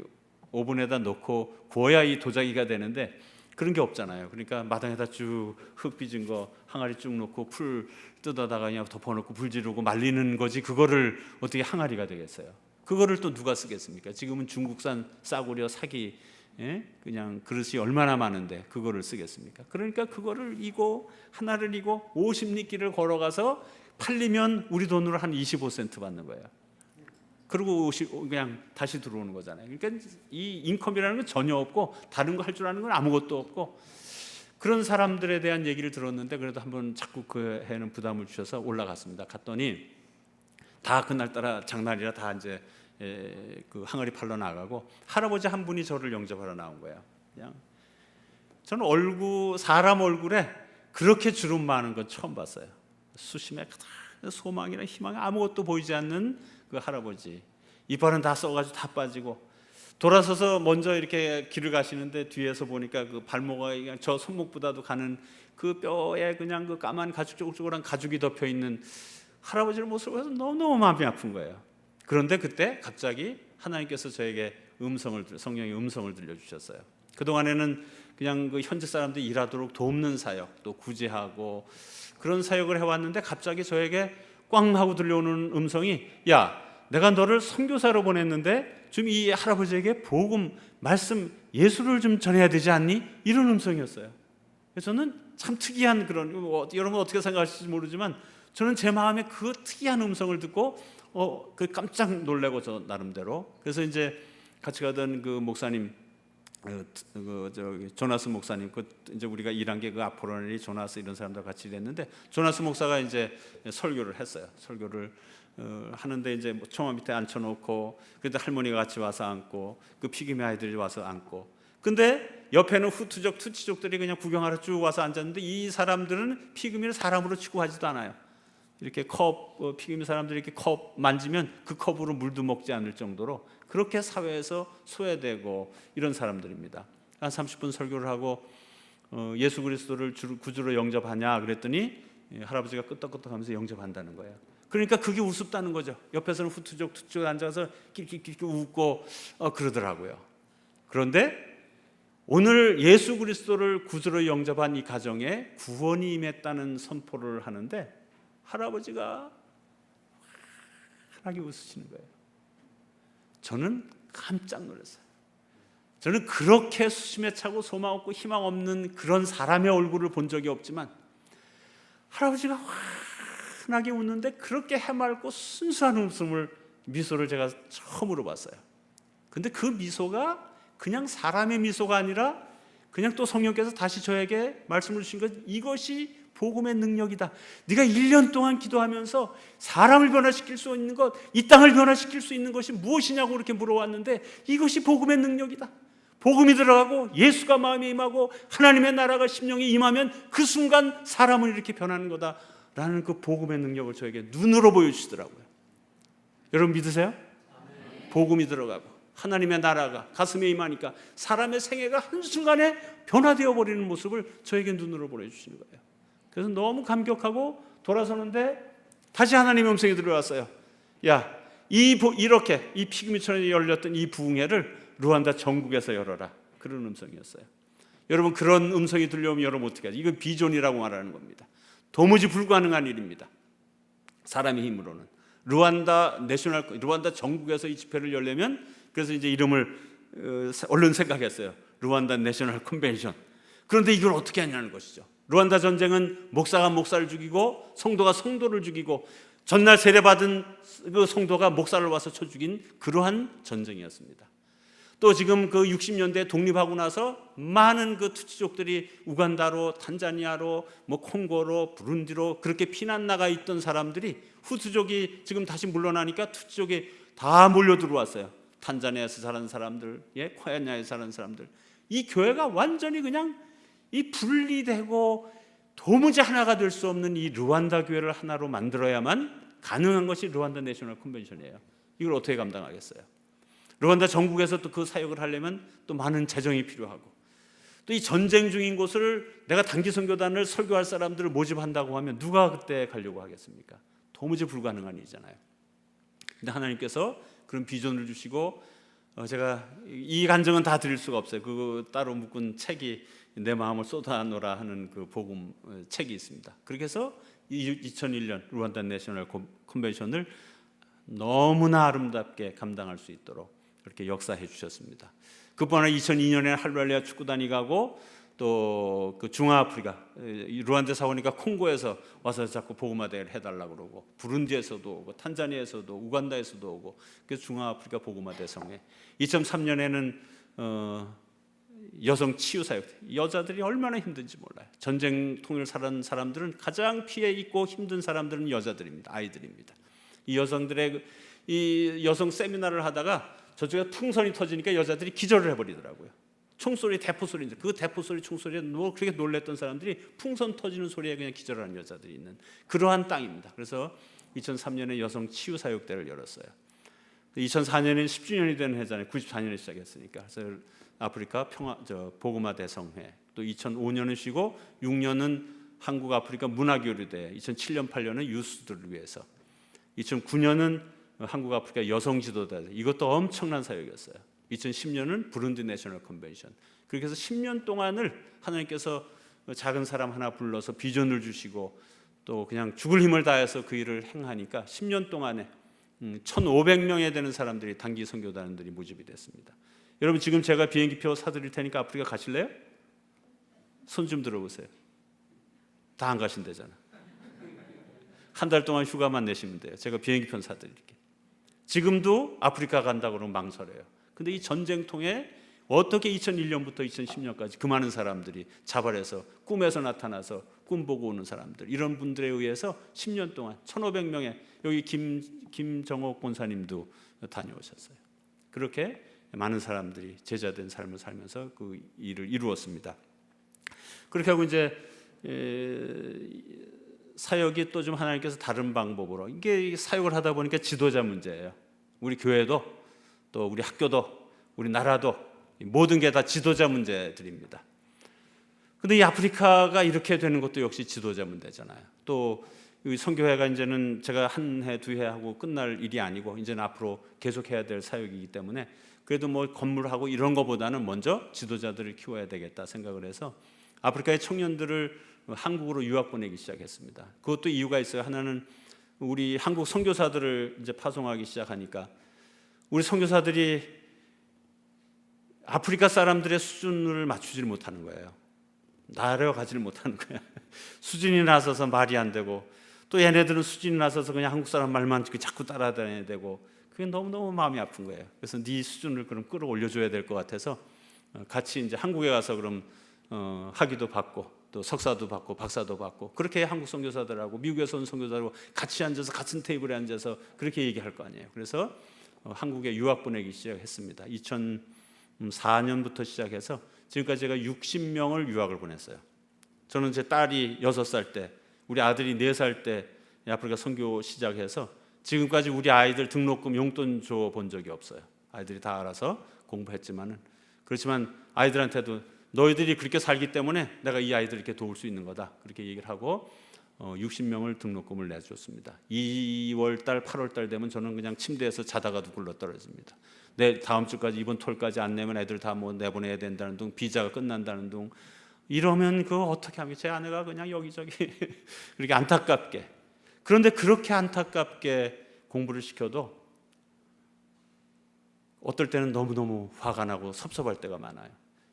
오븐에다 넣고 구워야 이 도자기가 되는데, 그런 게 없잖아요. 그러니까 마당에다 쭉 흙 빚은 거 항아리 쭉 놓고 풀 뜯어다가 그냥 덮어놓고 불 지르고 말리는 거지, 그거를 어떻게 항아리가 되겠어요? 그거를 또 누가 쓰겠습니까? 지금은 중국산 싸구려 사기 그냥 그릇이 얼마나 많은데 그거를 쓰겠습니까? 그러니까 그거를 이고 하나를 이고 50리길을 걸어가서 팔리면 우리 돈으로 한 25센트 받는 거예요. 그리고 그냥 다시 들어오는 거잖아요. 그러니까 이 인컴이라는 건 전혀 없고 다른 거 할 줄 아는 건 아무것도 없고 그런 사람들에 대한 얘기를 들었는데 그래도 한번 자꾸 그 해는 부담을 주셔서 올라갔습니다. 갔더니 다 그날따라 장날이라 다 이제 그 항아리 팔러 나가고 할아버지 한 분이 저를 영접하러 나온 거예요. 그냥 저는 사람 얼굴에 그렇게 주름 많은 건 처음 봤어요. 수심에 소망이나 희망이 아무것도 보이지 않는 그 할아버지, 이빨은 다 썩어가지고 다 빠지고 돌아서서 먼저 이렇게 길을 가시는데 뒤에서 보니까 그 발목이 그냥 저 손목보다도 가는 그 뼈에 그냥 그 까만 가죽 쪼글쪼글한 가죽이 덮여 있는 할아버지를 모습을 봐서 너무너무 마음이 아픈 거예요. 그런데 그때 갑자기 하나님께서 저에게 성령의 음성을 들려주셨어요. 그동안에는 그냥 그 현지 사람들이 일하도록 돕는 사역, 또 구제하고 그런 사역을 해왔는데 갑자기 저에게 꽝 하고 들려오는 음성이, 야, 내가 너를 선교사로 보냈는데 좀 이 할아버지에게 복음, 말씀, 예수를 좀 전해야 되지 않니? 이런 음성이었어요. 그래서 저는 참 특이한 그런, 여러분 어떻게 생각하실지 모르지만 저는 제 마음에 그 특이한 음성을 듣고 그 깜짝 놀래고 저 나름대로. 그래서 이제 같이 가던 그 목사님, 조나스 목사님, 이제 우리가 일한 게 그 아포로넬리, 조나스 이런 사람들 같이 일했는데 조나스 목사가 이제 설교를 했어요. 설교를 하는데 이제 총화 밑에 앉혀놓고 그때 할머니가 같이 와서 앉고 그 피그미 아이들이 와서 앉고, 근데 옆에는 후투족 투치족들이 그냥 구경하러 쭉 와서 앉았는데 이 사람들은 피그미를 사람으로 취급하지도 않아요. 이렇게 피그미 사람들이 이렇게 컵 만지면 그 컵으로 물도 먹지 않을 정도로 그렇게 사회에서 소외되고 이런 사람들입니다. 한 30분 설교를 하고 예수 그리스도를 구주로 영접하냐 그랬더니 할아버지가 끄떡끄떡하면서 영접한다는 거예요. 그러니까 그게 우습다는 거죠. 옆에서는 후투족 투투족 앉아서 끽끽끽 웃고 그러더라고요. 그런데 오늘 예수 그리스도를 구주로 영접한 이 가정에 구원이 임했다는 선포를 하는데 할아버지가 환하게 웃으시는 거예요. 저는 깜짝 놀랐어요. 저는 그렇게 수심에 차고 소망 없고 희망 없는 그런 사람의 얼굴을 본 적이 없지만 할아버지가 환하게 웃는데 그렇게 해맑고 순수한 미소를 제가 처음으로 봤어요. 근데 그 미소가 그냥 사람의 미소가 아니라 그냥 또 성령께서 다시 저에게 말씀을 주신 것, 이것이 복음의 능력이다. 네가 1년 동안 기도하면서 사람을 변화시킬 수 있는 것, 이 땅을 변화시킬 수 있는 것이 무엇이냐고 이렇게 물어왔는데 이것이 복음의 능력이다. 복음이 들어가고 예수가 마음에 임하고 하나님의 나라가 심령에 임하면 그 순간 사람을 이렇게 변하는 거다라는 그 복음의 능력을 저에게 눈으로 보여주시더라고요. 여러분 믿으세요? 복음이 들어가고 하나님의 나라가 가슴에 임하니까 사람의 생애가 한순간에 변화되어 버리는 모습을 저에게 눈으로 보여주시는 거예요. 그래서 너무 감격하고 돌아서는데 다시 하나님의 음성이 들어왔어요. 야, 이렇게 이 피그미처럼 열렸던 이 부흥회를 루안다 전국에서 열어라. 그런 음성이었어요. 여러분 그런 음성이 들려오면 여러분 어떻게 하죠? 이건 비전이라고 말하는 겁니다. 도무지 불가능한 일입니다. 사람의 힘으로는. 루안다 전국에서 이 집회를 열려면, 그래서 이제 이름을 얼른 생각했어요. 루안다 내셔널 컨벤션. 그런데 이걸 어떻게 하냐는 것이죠. 루안다 전쟁은 목사가 목사를 죽이고 성도가 성도를 죽이고 전날 세례받은 그 성도가 목사를 와서 쳐 죽인 그러한 전쟁이었습니다. 또 지금 그 60년대 독립하고 나서 많은 그 투치족들이 우간다로, 탄자니아로, 콩고로, 부룬디로 그렇게 피난 나가 있던 사람들이 후투족이 지금 다시 물러나니까 투치족이 다 몰려 들어왔어요. 탄자니아에서 사는 사람들, 케냐에서 사는 사람들. 이 교회가 완전히 그냥 이 분리되고 도무지 하나가 될 수 없는 이 루안다 교회를 하나로 만들어야만 가능한 것이 루안다 내셔널 컨벤션이에요. 이걸 어떻게 감당하겠어요? 루안다 전국에서 또 그 사역을 하려면 또 많은 재정이 필요하고, 또 이 전쟁 중인 곳을 내가 단기 선교단을 설교할 사람들을 모집한다고 하면 누가 그때 가려고 하겠습니까? 도무지 불가능한 일이잖아요. 근데 하나님께서 그런 비전을 주시고, 제가 이 간증은 다 드릴 수가 없어요. 그거 따로 묶은 책이 내 마음을 쏟아놓으라 하는 그 복음 책이 있습니다. 그렇게 해서 2001년 루안다 내셔널 컨벤션을 너무나 아름답게 감당할 수 있도록 그렇게 역사해 주셨습니다. 그뿐 아니라 2002년에 할렐루야 축구단이 가고 또 그 중앙아프리카 루안다 사오니까 콩고에서 와서 자꾸 복음화 대회를 해달라고 그러고 부룬디에서도 오고 탄자니아에서도 우간다에서도 오고 그래서 중앙아프리카 복음화 대성회 2003년에는 여성 치유 사역 여자들이 얼마나 힘든지 몰라요. 전쟁통을 살아온 사람들은 가장 피해 있고 힘든 사람들은 여자들입니다. 아이들입니다. 이 여성들의 이 여성 세미나를 하다가 저쪽에 풍선이 터지니까 여자들이 기절을 해버리더라고요. 총소리 대포소리인데 그 대포소리 총소리에 그렇게 놀랬던 사람들이 풍선 터지는 소리에 그냥 기절하는 여자들이 있는 그러한 땅입니다. 그래서 2003년에 여성 치유 사역대를 열었어요. 2004년에 10주년이 되는 해잖아요. 94년에 시작했으니까. 그래서 아프리카 복음화 대성회, 또 2005년은 쉬고 6년은 한국 아프리카 문화교류대, 2007년 8년은 유스들을 위해서, 2009년은 한국 아프리카 여성 지도대, 이것도 엄청난 사역이었어요. 2010년은 부룬디 내셔널 컨벤션. 그렇게 해서 10년 동안을 하나님께서 작은 사람 하나 불러서 비전을 주시고 또 그냥 죽을 힘을 다해서 그 일을 행하니까 10년 동안에 1,500명에 되는 사람들이 단기 선교단들이 모집이 됐습니다. 여러분 지금 제가 비행기표 사드릴 테니까 아프리카 가실래요? 손 좀 들어보세요. 다 안 가신대잖아. 한 달 동안 휴가만 내시면 돼요. 제가 비행기표 사드릴게요. 지금도 아프리카 간다고 그러면 망설여요. 근데 이 전쟁통에 어떻게 2001년부터 2010년까지 그 많은 사람들이 자발해서 꿈에서 나타나서 꿈 보고 오는 사람들, 이런 분들에 의해서 10년 동안 1,500명의 여기 김정옥 권사님도 다녀오셨어요. 그렇게 많은 사람들이 제자된 삶을 살면서 그 일을 이루었습니다. 그렇게 하고 이제 사역이 또 좀 하나님께서 다른 방법으로, 이게 사역을 하다 보니까 지도자 문제예요. 우리 교회도 또 우리 학교도 우리 나라도 모든 게 다 지도자 문제들입니다. 근데 이 아프리카가 이렇게 되는 것도 역시 지도자 문제잖아요. 또 선교회가 이제는 제가 한 해, 두 해 하고 끝날 일이 아니고 이제는 앞으로 계속해야 될 사역이기 때문에 그래도 뭐 건물하고 이런 것보다는 먼저 지도자들을 키워야 되겠다 생각을 해서 아프리카의 청년들을 한국으로 유학 보내기 시작했습니다. 그것도 이유가 있어요. 하나는 우리 한국 선교사들을 이제 파송하기 시작하니까 우리 선교사들이 아프리카 사람들의 수준을 맞추지를 못하는 거예요. 나아가지를 못하는 거예요. 수준이 낮아서 말이 안 되고 또 얘네들은 수준이 낮아서 그냥 한국 사람 말만 자꾸 따라다녀야 되고 그게 너무너무 마음이 아픈 거예요. 그래서 네 수준을 그럼 끌어올려줘야 될 것 같아서 같이 이제 한국에 가서 그럼 학위도 받고 또 석사도 받고 박사도 받고 그렇게 한국 선교사들하고 미국에서 온 선교사들하고 같이 앉아서 같은 테이블에 앉아서 그렇게 얘기할 거 아니에요. 그래서 한국에 유학 보내기 시작했습니다. 2004년부터 시작해서 지금까지 제가 60명을 유학을 보냈어요. 저는 제 딸이 6살 때, 우리 아들이 4살 때 아프리카 선교 시작해서 지금까지 우리 아이들 등록금 용돈 줘 본 적이 없어요. 아이들이 다 알아서 공부했지만은, 그렇지만 아이들한테도 너희들이 그렇게 살기 때문에 내가 이 아이들 이렇게 도울 수 있는 거다, 그렇게 얘기를 하고 60명을 등록금을 내줬습니다. 2월 달, 8월 달 되면 저는 그냥 침대에서 자다가도 굴러 떨어집니다. 내 다음 주까지, 이번 톨까지 안 내면 애들 다 뭐 내보내야 된다는 둥, 비자가 끝난다는 둥, 이러면 그거 어떻게 합니까? 제 아내가 그냥 여기저기 그렇게 안타깝게, 그런데 그렇게 안타깝게 공부를 시켜도 어떨 때는 너무너무 화가 나고 섭섭할 때가 많아요.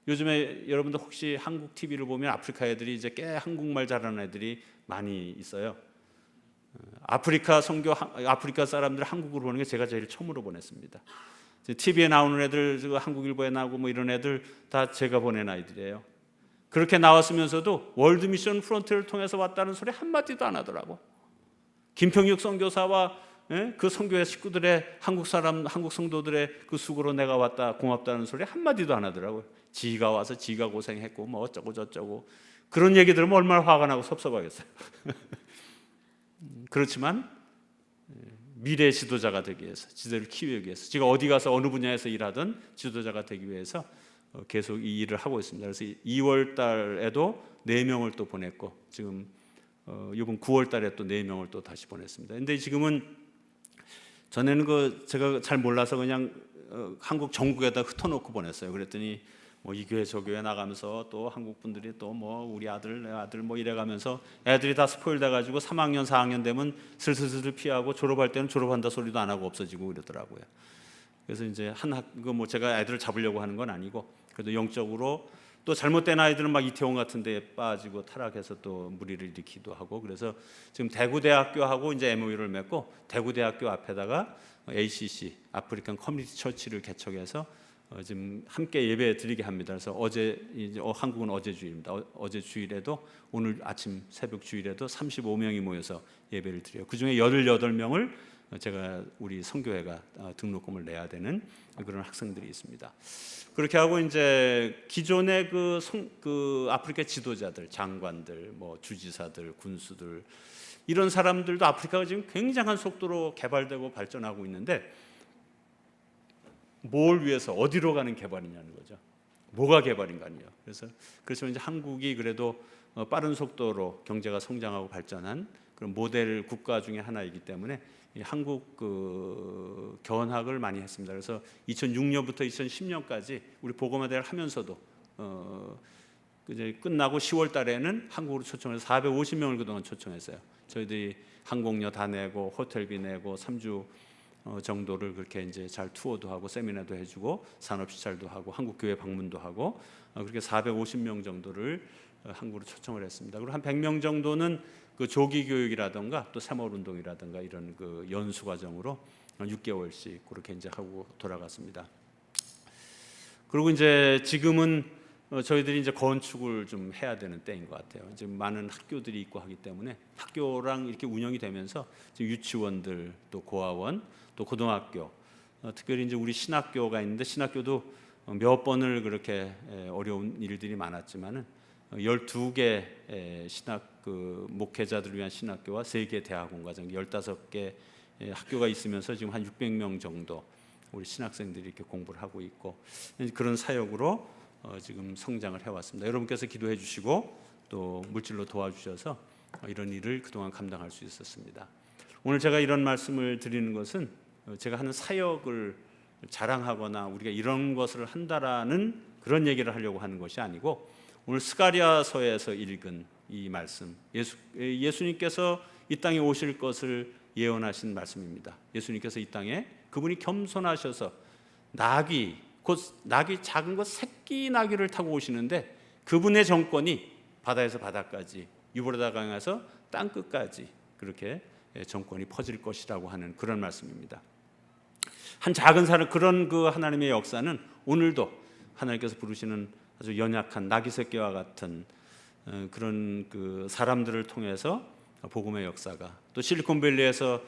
요즘에 여러분들 혹시 한국 TV를 보면 아프리카 애들이 이제 꽤 한국말 잘하는 애들이 많이 있어요. 아프리카 사람들 한국으로 보는 게 제가 제일 처음으로 보냈습니다. TV에 나오는 애들, 한국일보에 나오고 뭐 이런 애들 다 제가 보낸 아이들이에요. 그렇게 나왔으면서도 월드미션 프론트를 통해서 왔다는 소리 한마디도 안 하더라고. 김평육 선교사와 그 선교회 식구들의 한국 성도들의 그 수고로 내가 왔다, 고맙다는 소리 한마디도 안 하더라고요. 지가 와서 지가 고생했고 뭐 어쩌고 저쩌고 그런 얘기 들으면 얼마나 화가 나고 섭섭하겠어요. 그렇지만 미래 지도자가 되기 위해서, 지도를 키우기 위해서, 제가 어디 가서 어느 분야에서 일하든 지도자가 되기 위해서 계속 이 일을 하고 있습니다. 그래서 2월 달에도 4명을 또 보냈고 지금 이번 9월 달에 또 4명을 또 다시 보냈습니다. 근데 지금은 전에는 제가 잘 몰라서 그냥 한국 전국에다 흩어놓고 보냈어요. 그랬더니 뭐 이 교회 저 교회 나가면서 또 한국 분들이 또 뭐 우리 아들 내 아들 뭐 이래가면서 애들이 다 스포일 돼가지고 3학년 4학년 되면 슬슬슬 피하고 졸업할 때는 졸업한다 소리도 안 하고 없어지고 이러더라고요. 그래서 이제 뭐 제가 애들을 잡으려고 하는 건 아니고 그래도 영적으로 또 잘못된 아이들은 막 이태원 같은 데에 빠지고 타락해서 또 무리를 일으키기도 하고, 그래서 지금 대구대학교하고 이제 MOU를 맺고 대구대학교 앞에다가 ACC 아프리칸 커뮤니티 처치를 개척해서 지금 함께 예배 드리게 합니다. 그래서 어제 이제 한국은 어제 주일입니다. 어제 주일에도 오늘 아침 새벽 주일에도 35명이 모여서 예배를 드려요. 그중에 18명을 제가 우리 선교회가 등록금을 내야 되는 그런 학생들이 있습니다. 그렇게 하고 이제 기존의 그 아프리카 지도자들, 장관들, 뭐 주지사들, 군수들 이런 사람들도 아프리카가 지금 굉장한 속도로 개발되고 발전하고 있는데 뭘 위해서 어디로 가는 개발이냐는 거죠. 뭐가 개발인가요? 그래서 이제 한국이 그래도 빠른 속도로 경제가 성장하고 발전한 그런 모델 국가 중에 하나이기 때문에 이 한국 그 견학을 많이 했습니다. 그래서 2006년부터 2010년까지 우리 보고마대를 하면서도 이제 끝나고 10월 달에는 한국으로 초청해서 450명을 그동안 초청했어요. 저희들이 항공료 다 내고 호텔비 내고 3주 정도를 그렇게 이제 잘 투어도 하고 세미나도 해주고 산업시찰도 하고 한국교회 방문도 하고 그렇게 450명 정도를 한국으로 초청을 했습니다. 그리고 한 100명 정도는 그 조기 교육이라든가 또 새마을 운동이라든가 이런 그 연수 과정으로 6개월씩 그렇게 이제 하고 돌아갔습니다. 그리고 이제 지금은 저희들이 이제 건축을 좀 해야 되는 때인 것 같아요. 지금 많은 학교들이 있고 하기 때문에 학교랑 이렇게 운영이 되면서 지금 유치원들 또 고아원 또 고등학교 특별히 이제 우리 신학교가 있는데 신학교도 몇 번을 그렇게 어려운 일들이 많았지만은 12개 신학 그 목회자들을 위한 신학교와 3개 대학원 과정 15개 학교가 있으면서 지금 한 600명 정도 우리 신학생들이 이렇게 공부를 하고 있고 그런 사역으로 지금 성장을 해왔습니다. 여러분께서 기도해 주시고 또 물질로 도와주셔서 이런 일을 그동안 감당할 수 있었습니다. 오늘 제가 이런 말씀을 드리는 것은 제가 하는 사역을 자랑하거나 우리가 이런 것을 한다라는 그런 얘기를 하려고 하는 것이 아니고 오늘 스가랴서에서 읽은 이 말씀 예수님께서 이 땅에 오실 것을 예언하신 말씀입니다. 예수님께서 이 땅에 그분이 겸손하셔서 나귀 작은 것 새끼 나귀를 타고 오시는데 그분의 정권이 바다에서 바다까지 유브라다 강에서 땅 끝까지 그렇게 정권이 퍼질 것이라고 하는 그런 말씀입니다. 한 작은 사람 그런 그 하나님의 역사는 오늘도 하나님께서 부르시는 아주 연약한 나귀 새끼와 같은 그런 그 사람들을 통해서 복음의 역사가 또 실리콘밸리에서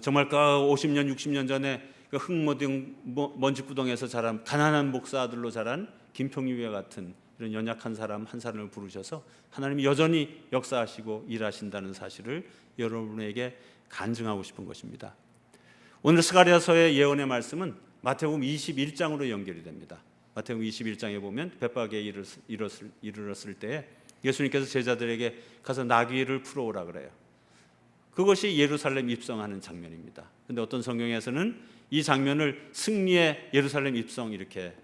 정말 그 50년 60년 전에 그 흙모등 먼지구덩에서 자란 가난한 목사들로 자란 김평유와 같은 이런 연약한 사람 한 사람을 부르셔서 하나님이 여전히 역사하시고 일하신다는 사실을 여러분에게 간증하고 싶은 것입니다. 오늘 스가랴서의 예언의 말씀은 마태복음 21장으로 연결이 됩니다. 마태복음 21장에 보면 벳박에 이르렀을 때에 예수님께서 제자들에게 가서 나귀를 풀어오라 그래요. 그것이 예루살렘 입성하는 장면입니다. 그런데 어떤 성경에서는 이 장면을 승리의 예루살렘 입성 이렇게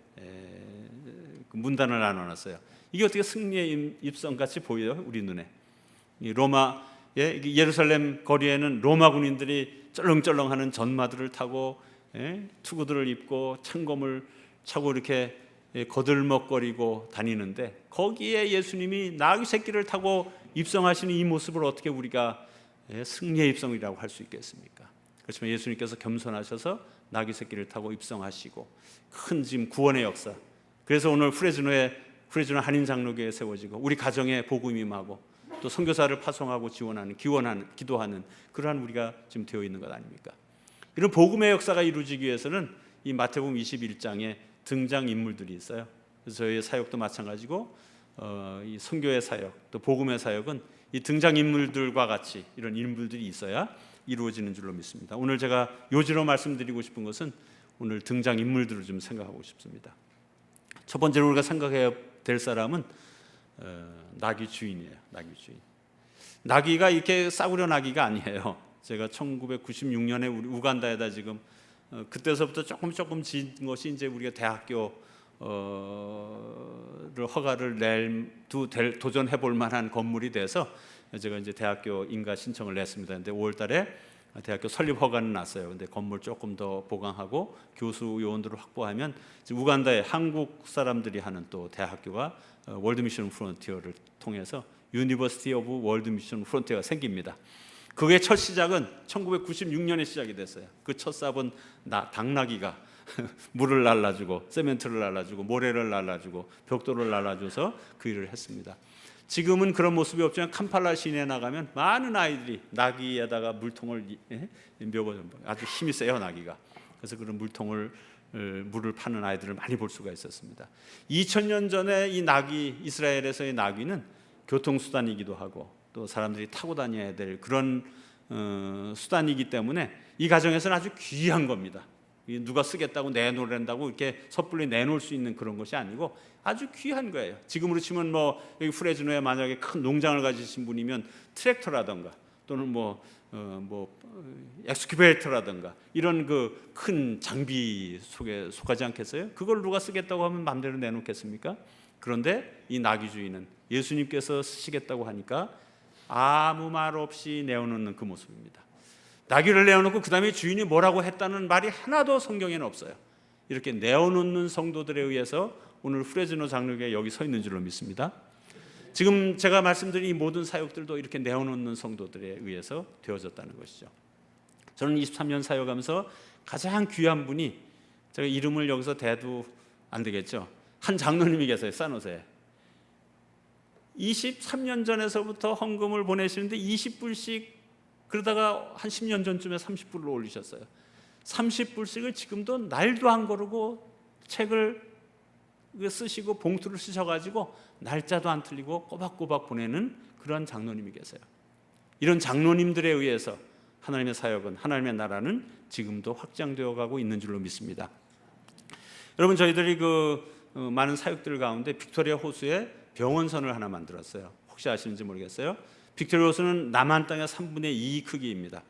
문단을 나눠놨어요. 이게 어떻게 승리의 입성 같이 보여요? 우리 눈에. 예루살렘 거리에는 로마 군인들이 쩔렁쩔렁하는 전마들을 타고 투구들을 입고 창검을 차고 이렇게 거들먹거리고 다니는데 거기에 예수님이 나귀 새끼를 타고 입성하시는 이 모습을 어떻게 우리가 승리의 입성이라고 할 수 있겠습니까? 그렇지만 예수님께서 겸손하셔서 나귀 새끼를 타고 입성하시고 큰 지금 구원의 역사. 그래서 오늘 프레즈노 한인 장로교회에 세워지고 우리 가정에 복음이 임하고 또 선교사를 파송하고 지원하는 기도하는 그러한 우리가 지금 되어 있는 것 아닙니까? 이런 복음의 역사가 이루어지기 위해서는 이 마태복음 21장에 등장 인물들이 있어요. 그래서 저희의 사역도 마찬가지고 이 선교의 사역 또 복음의 사역은 이 등장 인물들과 같이 이런 인물들이 있어야 이루어지는 줄로 믿습니다. 오늘 제가 요지로 말씀드리고 싶은 것은 오늘 등장 인물들을 좀 생각하고 싶습니다. 첫 번째로 우리가 생각해야 될 사람은 나귀 주인이에요. 나귀 주인. 나귀가 이렇게 싸구려 나귀가 아니에요. 제가 1996년에 우리 우간다에다 지금 그때서부터 조금 지은 것이 이제 우리가 대학교 허가를 도전해 볼 만한 건물이 돼서 제가 이제 대학교 인가 신청을 냈습니다. 근데 5월달에 대학교 설립 허가는 났어요. 근데 건물 조금 더 보강하고 교수 요원들을 확보하면 우간다에 한국 사람들이 하는 또 대학교가 월드 미션 프론티어를 통해서 유니버시티 오브 월드 미션 프론티어가 생깁니다. 그게 첫 시작은 1996년에 시작이 됐어요. 그 첫 삽은 당나귀가 물을 날라주고 세멘트를 날라주고 모래를 날라주고 벽돌을 날라줘서 그 일을 했습니다. 지금은 그런 모습이 없지만 캄팔라 시내에 나가면 많은 아이들이 나귀에다가 물통을 아주 힘이 세요, 나귀가. 그래서 그런 물을 파는 아이들을 많이 볼 수가 있었습니다. 2000년 전에 이 나귀, 이스라엘에서의 나귀는 교통수단이기도 하고 또 사람들이 타고 다녀야 될 그런 수단이기 때문에 이 가정에서는 아주 귀한 겁니다. 누가 쓰겠다고 내놓으란다고 이렇게 섣불리 내놓을 수 있는 그런 것이 아니고 아주 귀한 거예요. 지금으로 치면 여기 프레즈노에 만약에 큰 농장을 가지신 분이면 트랙터라든가 또는 엑스큐베이터라든가 이런 그 큰 장비 속에 속하지 않겠어요? 그걸 누가 쓰겠다고 하면 마음대로 내놓겠습니까? 그런데 이 나귀 주인은 예수님께서 쓰시겠다고 하니까 아무 말 없이 내어놓는 그 모습입니다. 나귀를 내어놓고 그 다음에 주인이 뭐라고 했다는 말이 하나도 성경에는 없어요. 이렇게 내어놓는 성도들에 의해서 오늘 프레즈노 장로교에 여기 서 있는 줄로 믿습니다. 지금 제가 말씀드린 이 모든 사역들도 이렇게 내어놓는 성도들에 의해서 되어졌다는 것이죠. 저는 23년 사역하면서 가장 귀한 분이, 제가 이름을 여기서 대도 안 되겠죠, 한 장로님이 계세요. 산호세에 23년 전에서부터 헌금을 보내시는데 20불씩, 그러다가 한 10년 전쯤에 30불로 올리셨어요. 30불씩을 지금도 날도 안 거르고 책을 쓰시고 봉투를 쓰셔가지고 날짜도 안 틀리고 꼬박꼬박 보내는 그런 장로님이 계세요. 이런 장로님들에 의해서 하나님의 사역은, 하나님의 나라는 지금도 확장되어 가고 있는 줄로 믿습니다. 여러분, 저희들이 많은 사역들 가운데 빅토리아 호수에 병원선을 하나 만들었어요. 혹시 아시는지 모르겠어요. 빅토리아 호수는 남한 땅의 3분의 2 크기입니다.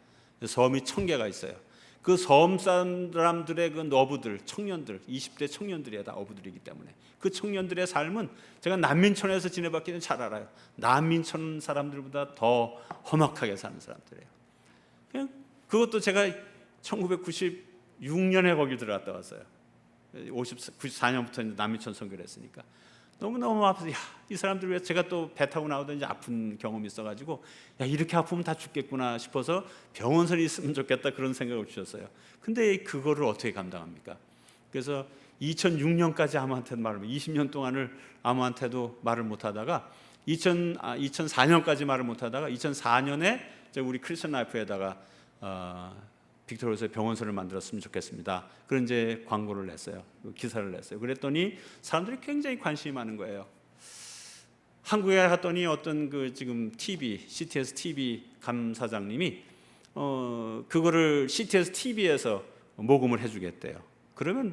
섬이 1000개가 있어요. 그 섬 사람들의 그 어부들, 청년들, 20대 청년들이 다 어부들이기 때문에 그 청년들의 삶은 제가 난민촌에서 지내봤기는 잘 알아요. 난민촌 사람들보다 더 험악하게 사는 사람들이에요. 그것도 제가 1996년에 거기 들어갔다 왔어요. 94년부터 난민촌 선교를 했으니까 너무너무 아파서, 이 사람들 왜, 제가 또 배 타고 나오던 아픈 경험이 있어가지고 이렇게 아프면 다 죽겠구나 싶어서 병원선이 있으면 좋겠다 그런 생각을 주셨어요. 근데 그거를 어떻게 감당합니까? 그래서 2006년까지 아무한테도 말을, 20년 동안을 아무한테도 말을 못하다가 2004년까지 말을 못하다가 2004년에 우리 크리스천 라이프에다가 빅토리아에서 병원선을 만들었으면 좋겠습니다. 그런 이제 광고를 냈어요. 기사를 냈어요. 그랬더니 사람들이 굉장히 관심이 많은 거예요. 한국에 갔더니 어떤 지금 CTS TV 감사장님이 그거를 CTS TV에서 모금을 해주겠대요. 그러면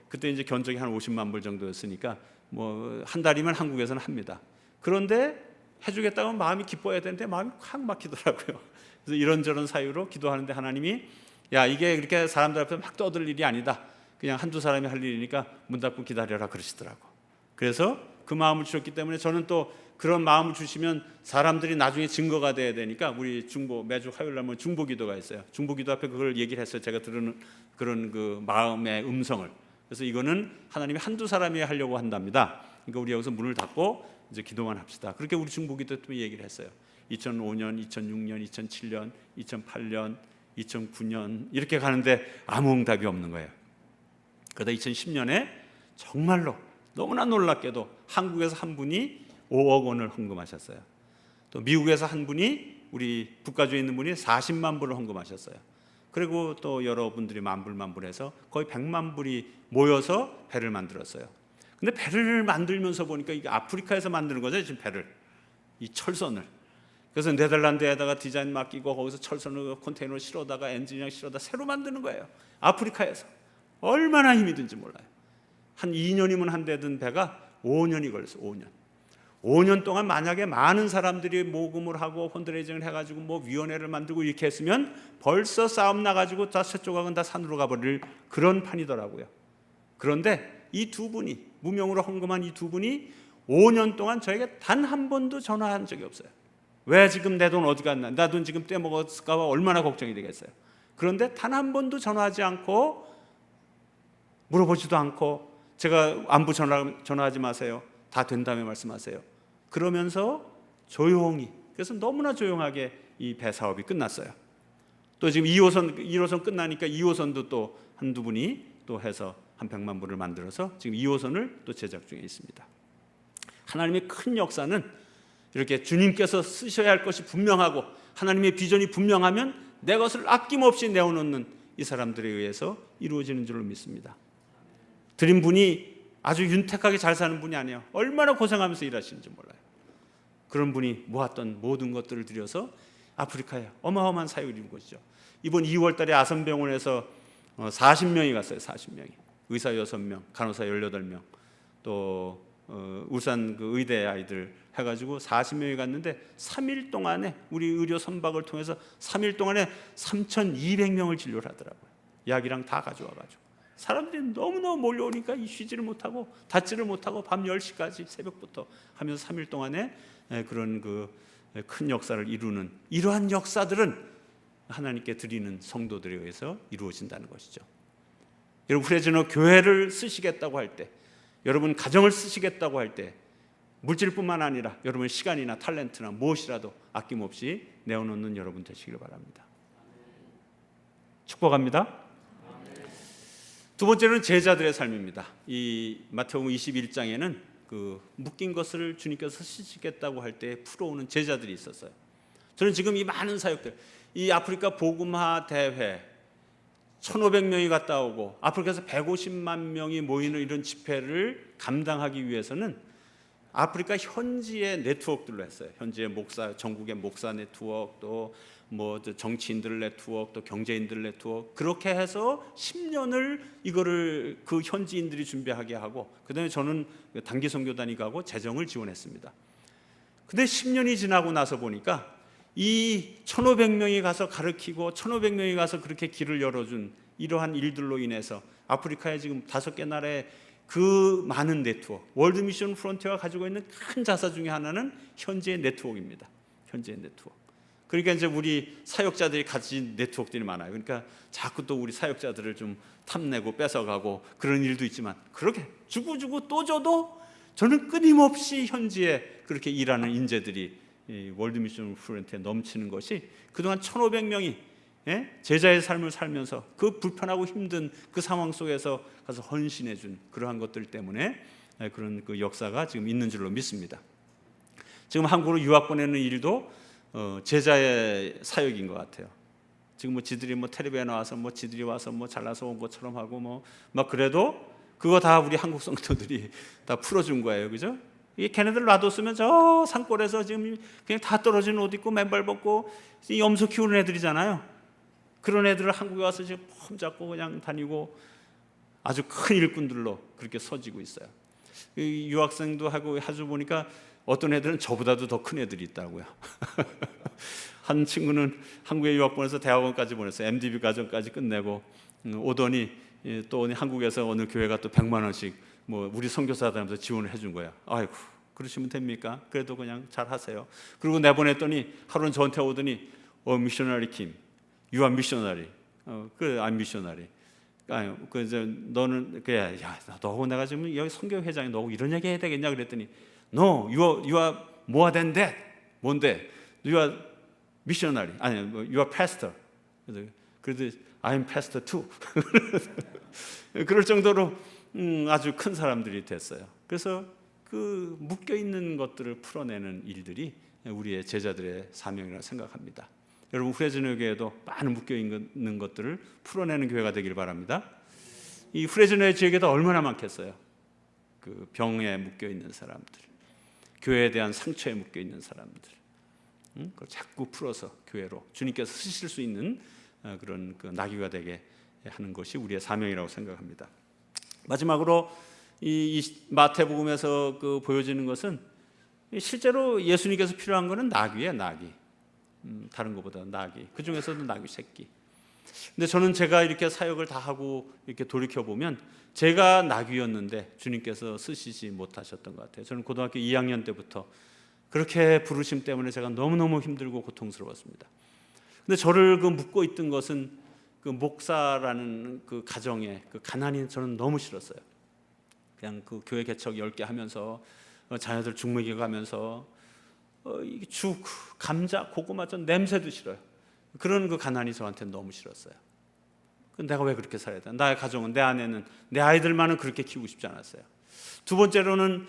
그때 이제 견적이 한 50만 불 정도였으니까 한 달이면 한국에서는 합니다. 그런데 해주겠다고 하면 마음이 기뻐야 되는데 마음이 확 막히더라고요. 그래서 이런저런 사유로 기도하는데 하나님이, 이게 그렇게 사람들 앞에서 막 떠들 일이 아니다. 그냥 한두 사람이 할 일이니까 문 닫고 기다려라 그러시더라고. 그래서 그 마음을 주셨기 때문에 저는 또 그런 마음을 주시면 사람들이 나중에 증거가 돼야 되니까 우리 매주 화요일 날 중보 기도가 있어요. 중보 기도 앞에 그걸 얘기를 했어요. 제가 들은 그런 그 마음의 음성을. 그래서 이거는 하나님이 한두 사람이 하려고 한답니다. 그러니까 우리 여기서 문을 닫고 이제 기도만 합시다. 그렇게 우리 중보 기도 때 얘기를 했어요. 2005년, 2006년, 2007년, 2008년, 2009년 이렇게 가는데 아무 응답이 없는 거예요. 그러다 2010년에 정말로 너무나 놀랍게도 한국에서 한 분이 5억 원을 헌금하셨어요. 또 미국에서 한 분이, 우리 북가주에 있는 분이 40만 불을 헌금하셨어요. 그리고 또 여러분들이 만불해서 거의 100만 불이 모여서 배를 만들었어요. 근데 배를 만들면서 보니까 이게 아프리카에서 만드는 거죠, 지금 배를, 이 철선을. 그래서 네덜란드에다가 디자인 맡기고 거기서 철선을 컨테이너로 실어다가 엔진이랑 실어다 새로 만드는 거예요. 아프리카에서. 얼마나 힘이 든지 몰라요. 한 2년이면 한 대 든 배가 5년이 걸렸어요. 5년 동안 만약에 많은 사람들이 모금을 하고 펀드레이징을 해가지고 위원회를 만들고 이렇게 했으면 벌써 싸움 나가지고 다 세 조각은 다 산으로 가버릴 그런 판이더라고요. 그런데 이 두 분이 무명으로 헌금한 이 두 분이 5년 동안 저에게 단 한 번도 전화한 적이 없어요. 왜 지금 내 돈 어디 갔나? 나 돈 지금 떼먹었을까 봐 얼마나 걱정이 되겠어요. 그런데 단 한 번도 전화하지 않고 물어보지도 않고, 제가 안부 전화하지 마세요, 다 된 다음에 말씀하세요, 그러면서 조용히, 그래서 너무나 조용하게 이 배 사업이 끝났어요. 또 지금 1호선 끝나니까 2호선도 또 한두 분이 또 해서 한 100만 불을 만들어서 지금 2호선을 또 제작 중에 있습니다. 하나님의 큰 역사는 이렇게 주님께서 쓰셔야 할 것이 분명하고 하나님의 비전이 분명하면 내 것을 아낌없이 내어놓는 이 사람들에 의해서 이루어지는 줄로 믿습니다. 드린 분이 아주 윤택하게 잘 사는 분이 아니에요. 얼마나 고생하면서 일하시는지 몰라요. 그런 분이 모았던 모든 것들을 들여서 아프리카에 어마어마한 사역을 이룬 것이죠. 이번 2월 달에 아선병원에서 40명이 갔어요. 40명이. 의사 6명, 간호사 18명, 또 울산 그 의대 아이들 해가지고 40명이 갔는데 3일 동안에 우리 의료 선박을 통해서 3일 동안에 3,200명을 진료를 하더라고요. 약이랑 다 가져와가지고. 사람들이 너무너무 몰려오니까 쉬지를 못하고 닫지를 못하고 밤 10시까지 새벽부터 하면서 3일 동안에 그런 그 큰 역사를 이루는, 이러한 역사들은 하나님께 드리는 성도들에 의해서 이루어진다는 것이죠. 여러분, 프레즈너 교회를 쓰시겠다고 할 때, 여러분 가정을 쓰시겠다고 할 때 물질뿐만 아니라 여러분 시간이나 탤런트나 무엇이라도 아낌없이 내어놓는 여러분 되시길 바랍니다. 축복합니다. 두 번째는 제자들의 삶입니다. 이 마태복음 21장에는 그 묶인 것을 주님께서 쓰시겠다고 할 때 풀어오는 제자들이 있었어요. 저는 지금 이 많은 사역들, 이 아프리카 복음화 대회 1,500명이 갔다 오고 아프리카에서 150만 명이 모이는 이런 집회를 감당하기 위해서는 아프리카 현지의 네트워크들로 했어요. 현지의 목사, 전국의 목사 네트워크, 또 뭐 정치인들 네트워크, 또 경제인들 네트워크, 그렇게 해서 10년을 이거를 그 현지인들이 준비하게 하고, 그다음에 저는 단기 선교단이 가고 재정을 지원했습니다. 근데 10년이 지나고 나서 보니까 이 1,500명이 가서 가르치고 1,500명이 가서 그렇게 길을 열어준 이러한 일들로 인해서 아프리카에 지금 5개 나라의 그 많은 네트워크, 월드 미션 프론티어가 가지고 있는 큰 자사 중에 하나는 현지의 네트워크입니다. 현지의 네트워크. 그러니까 이제 우리 사역자들이 가진 네트워크들이 많아요. 그러니까 자꾸 또 우리 사역자들을 좀 탐내고 뺏어가고 그런 일도 있지만, 그렇게 주고 또 줘도 저는 끊임없이 현지에 그렇게 일하는 인재들이 월드 미션 프론티어에 넘치는 것이, 그동안 1,500명이 제자의 삶을 살면서 그 불편하고 힘든 그 상황 속에서 가서 헌신해 준 그러한 것들 때문에 그런 그 역사가 지금 있는 줄로 믿습니다. 지금 한국으로 유학 보내는 일도 제자의 사역인 것 같아요. 지금 뭐 지들이 뭐 텔레비에 나와서 뭐 지들이 와서 뭐 잘나서 온 것처럼 하고 뭐 막 그래도 그거 다 우리 한국 성도들이 다 풀어준 거예요, 그죠? 이 걔네들 놔뒀으면 저 산골에서 지금 그냥 다 떨어진 옷 입고 맨발 벗고 염소 키우는 애들이잖아요. 그런 애들을 한국에 와서 지금 폼 잡고 그냥 다니고 아주 큰 일꾼들로 그렇게 서지고 있어요. 유학생도 하고 하주 보니까 어떤 애들은 저보다도 더 큰 애들이 있다고요. 한 친구는 한국에 유학 보내서 대학원까지 보냈어요. MDB 과정까지 끝내고 오더니 또 한국에서 어느 교회가 또 100만 원씩 뭐 우리 선교사들하면서 지원을 해준 거야. 아이고, 그러시면 됩니까? 그래도 그냥 잘 하세요. 그리고 내보냈더니 하루는 저한테 오더니 미셔너리 킴, you are missionary. 그래, I'm missionary. 아니, 그래서 너는 그래, 야, 너하고 내가 지금 여기 선교 회장이 너하고 이런 얘기 해야 되겠냐 그랬더니 No, you are more than that. 뭔데? You are missionary. 아니, you are pastor. 그래도 I'm pastor too. 그럴 정도로 아주 큰 사람들이 됐어요. 그래서 그 묶여 있는 것들을 풀어내는 일들이 우리의 제자들의 사명이라고 생각합니다. 여러분, 프레즈너 교회도 많은 묶여 있는 것들을 풀어내는 교회가 되길 바랍니다. 이 프레즈너의 지역에도 얼마나 많겠어요. 그 병에 묶여 있는 사람들, 교회에 대한 상처에 묶여 있는 사람들, 그걸 자꾸 풀어서 교회로 주님께서 쓰실 수 있는 그런 그 나귀가 되게 하는 것이 우리의 사명이라고 생각합니다. 마지막으로 이 마태복음에서 그 보여지는 것은 실제로 예수님께서 필요한 것은 나귀예요, 나귀. 다른 것보다 나귀. 그 중에서도 나귀 새끼. 근데 저는 제가 이렇게 사역을 다 하고 이렇게 돌이켜 보면 제가 나귀였는데 주님께서 쓰시지 못하셨던 것 같아요. 저는 고등학교 2학년 때부터 그렇게 부르심 때문에 제가 너무너무 힘들고 고통스러웠습니다. 근데 저를 묶고 있던 것은 그 목사라는 그 가정의 그 가난이 저는 너무 싫었어요. 그냥 그 교회 개척 10개 하면서 자녀들 죽 먹여가면서 죽, 감자, 고구마 전 냄새도 싫어요. 그런 그 가난이 저한테 너무 싫었어요. 내가 왜 그렇게 살아야 돼? 나의 가정은, 내 아내는, 내 아이들만은 그렇게 키우고 싶지 않았어요. 두 번째로는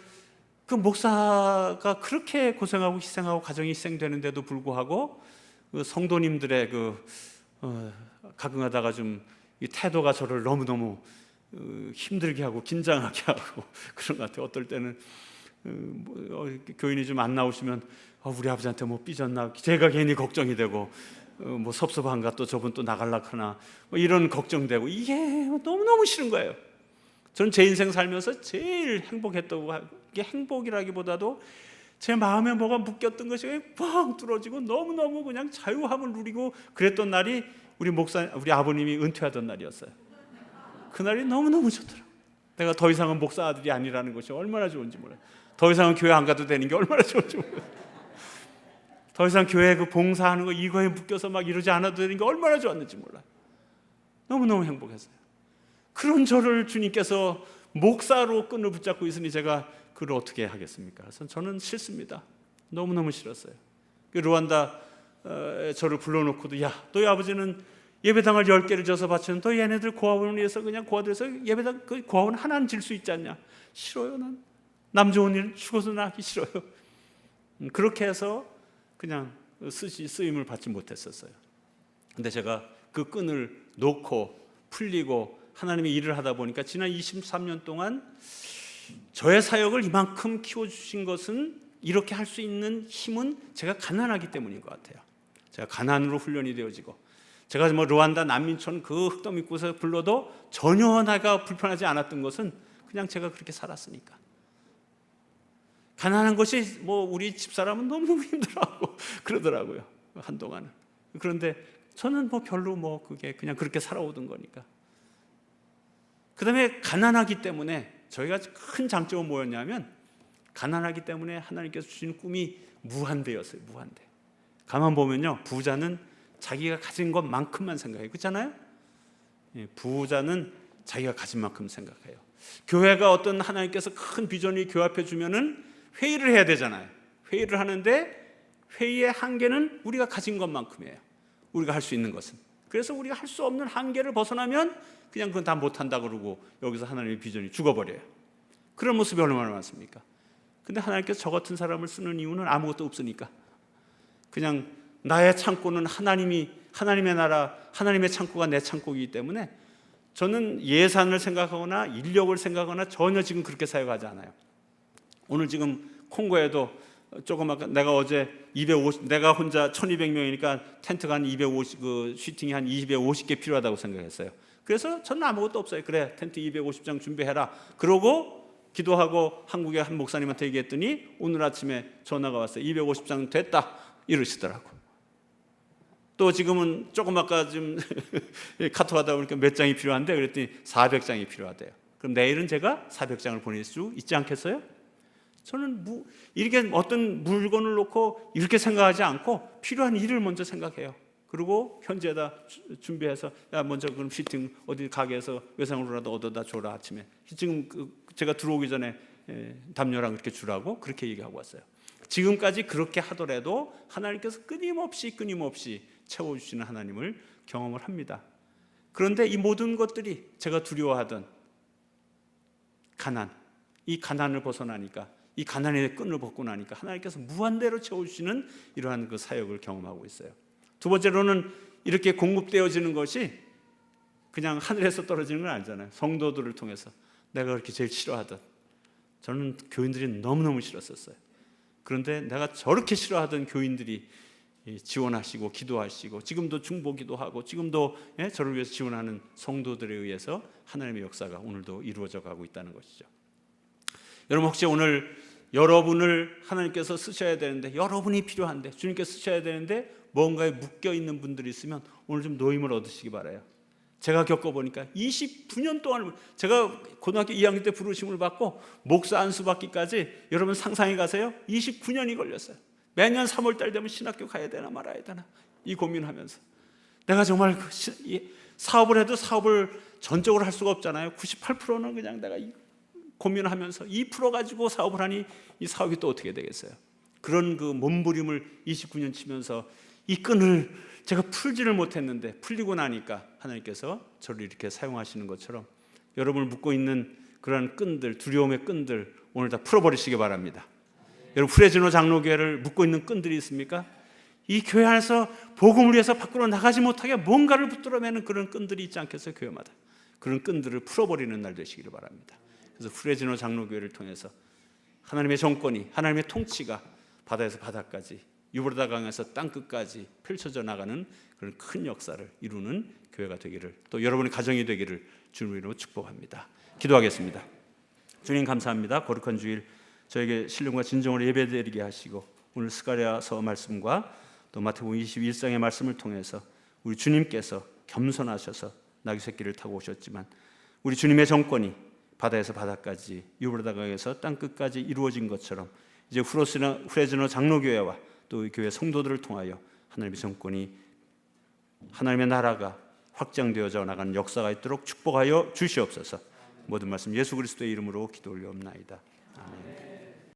그 목사가 그렇게 고생하고 희생하고 가정이 희생되는데도 불구하고 그 성도님들의 가끔가다가 좀 이 태도가 저를 너무너무 힘들게 하고 긴장하게 하고 그런 것 같아요. 어떨 때는 교인이 좀 안 나오시면 우리 아버지한테 뭐 삐졌나, 제가 괜히 걱정이 되고 뭐 섭섭한가, 또 저분 또 나갈라카나 이런 걱정되고, 이게 너무너무 싫은 거예요. 저는 제 인생 살면서 제일 행복했다고, 이게 행복이라기보다도 제 마음에 뭐가 묶였던 것이 뻥 뚫어지고 너무너무 그냥 자유함을 누리고 그랬던 날이 우리 아버님이 은퇴하던 날이었어요. 그날이 너무너무 좋더라고요. 내가 더 이상은 목사 아들이 아니라는 것이 얼마나 좋은지 몰라요. 더 이상은 교회 안 가도 되는 게 얼마나 좋은지 몰라요. 더 이상 교회 그 봉사하는 거 이거에 묶여서 막 이러지 않아도 되는 게 얼마나 좋았는지 몰라요. 너무너무 행복했어요. 그런 저를 주님께서 목사로 끈을 붙잡고 있으니 제가 그걸 어떻게 하겠습니까? 그래서 저는 싫습니다. 너무너무 싫었어요. 루안다 저를 불러놓고도, 야, 너희 아버지는 예배당을 10개를 져서 바치는, 너 얘네들 고아원을 위해서 그냥 고아들에서 예배당 그 고아원 하나는 질 수 있지 않냐? 싫어요. 남 좋은 일 죽어서 나기 싫어요. 그렇게 해서 그냥 쓰임을 받지 못했었어요. 근데 제가 그 끈을 놓고 풀리고 하나님이 일을 하다 보니까 지난 23년 동안 저의 사역을 이만큼 키워주신 것은, 이렇게 할 수 있는 힘은 제가 가난하기 때문인 것 같아요. 제가 가난으로 훈련이 되어지고, 제가 뭐 루안다 난민촌 그 흙더미 곳에 불러도 전혀 내가 불편하지 않았던 것은 그냥 제가 그렇게 살았으니까. 가난한 것이 뭐 우리 집사람은 너무너무 힘들어하고 그러더라고요, 한동안은. 그런데 저는 뭐 별로 뭐 그게 그냥 그렇게 살아오던 거니까. 그 다음에 가난하기 때문에 저희가 큰 장점은 뭐였냐면, 가난하기 때문에 하나님께서 주신 꿈이 무한대였어요. 무한대. 가만 보면요, 부자는 자기가 가진 것만큼만 생각해요. 그렇잖아요? 부자는 자기가 가진 만큼 생각해요. 교회가 어떤 하나님께서 큰 비전을 교합해 주면은 회의를 해야 되잖아요. 회의를 하는데 회의의 한계는 우리가 가진 것만큼이에요. 우리가 할 수 있는 것은. 그래서 우리가 할 수 없는 한계를 벗어나면 그냥 그건 다 못한다 그러고 여기서 하나님의 비전이 죽어버려요. 그런 모습이 얼마나 많습니까? 근데 하나님께서 저 같은 사람을 쓰는 이유는 아무것도 없으니까. 그냥 나의 창고는 하나님의 나라, 하나님의 창고가 내 창고이기 때문에 저는 예산을 생각하거나 인력을 생각하거나 전혀 지금 그렇게 사용하지 않아요. 오늘 지금 콩고에도 조금 아까 내가 어제 250, 내가 혼자 1200명이니까 텐트가 한 250, 그 슈팅이 한 250개 필요하다고 생각했어요. 그래서 저는 아무것도 없어요. 그래, 텐트 250장 준비해라. 그러고 기도하고 한국의 한 목사님한테 얘기했더니 오늘 아침에 전화가 왔어요. 250장 됐다 이러시더라고. 또 지금은 조금 아까 좀 카톡 하다 보니까 몇 장이 필요한데 그랬더니 400장이 필요하대요. 그럼 내일은 제가 400장을 보낼 수 있지 않겠어요? 저는 이렇게 어떤 물건을 놓고 이렇게 생각하지 않고 필요한 일을 먼저 생각해요. 그리고 현지에다 준비해서, 야, 먼저 그럼 시팅 어디 가게에서 외상으로라도 얻어다 줘라. 아침에 지금 제가 들어오기 전에 담요랑 그렇게 주라고 그렇게 얘기하고 왔어요. 지금까지 그렇게 하더라도 하나님께서 끊임없이 채워주시는 하나님을 경험을 합니다. 그런데 이 모든 것들이 제가 두려워하던 가난, 이 가난을 벗어나니까, 이 가난의 끈을 벗고 나니까 하나님께서 무한대로 채워주시는 이러한 그 사역을 경험하고 있어요. 두 번째로는 이렇게 공급되어지는 것이 그냥 하늘에서 떨어지는 건 아니잖아요. 성도들을 통해서. 내가 그렇게 제일 싫어하던, 저는 교인들이 너무너무 싫었었어요. 그런데 내가 저렇게 싫어하던 교인들이 지원하시고 기도하시고, 지금도 중보기도 하고, 지금도 저를 위해서 지원하는 성도들에 의해서 하나님의 역사가 오늘도 이루어져 가고 있다는 것이죠. 여러분, 혹시 오늘 여러분을 하나님께서 쓰셔야 되는데, 여러분이 필요한데, 주님께서 쓰셔야 되는데 뭔가에 묶여 있는 분들이 있으면 오늘 좀 노임을 얻으시기 바라요. 제가 겪어보니까 29년 동안, 제가 고등학교 2학년 때 부르심을 받고 목사 안수 받기까지 여러분 상상해 가세요. 29년이 걸렸어요. 매년 3월 달 되면 신학교 가야 되나 말아야 되나 이 고민하면서 내가 정말 사업을 해도 사업을 전적으로 할 수가 없잖아요. 98%는 그냥 내가 고민하면서 2% 가지고 사업을 하니 이 사업이 또 어떻게 되겠어요. 그런 그 몸부림을 29년 치면서 이 끈을 제가 풀지를 못했는데 풀리고 나니까 하나님께서 저를 이렇게 사용하시는 것처럼 여러분을 묶고 있는 그런 끈들, 두려움의 끈들 오늘 다 풀어버리시기 바랍니다. 여러분 프레즈노 장로교회를 묶고 있는 끈들이 있습니까? 이 교회 안에서 복음을 위해서 밖으로 나가지 못하게 뭔가를 붙들어매는 그런 끈들이 있지 않겠어요? 교회마다 그런 끈들을 풀어버리는 날 되시기를 바랍니다. 그래서 프레즈노 장로교회를 통해서 하나님의 정권이, 하나님의 통치가 바다에서 바다까지, 유브라다 강에서 땅끝까지 펼쳐져 나가는 그런 큰 역사를 이루는 교회가 되기를, 또 여러분의 가정이 되기를 주님으로 이름으로 축복합니다. 기도하겠습니다. 주님 감사합니다. 거룩한 주일 저에게 신령과 진정으로 예배드리게 하시고 오늘 스가랴서 말씀과 또 마태복음 21장의 말씀을 통해서 우리 주님께서 겸손하셔서 나귀 새끼를 타고 오셨지만 우리 주님의 정권이 바다에서 바다까지, 유브라다 강에서 땅끝까지 이루어진 것처럼 이제 프레즈노 장로교회와 또 이 교회 성도들을 통하여 하나님의 정권이, 하나님의 나라가 확장되어져 나가는 역사가 있도록 축복하여 주시옵소서. 모든 말씀 예수 그리스도의 이름으로 기도 올려옵나이다. 아멘.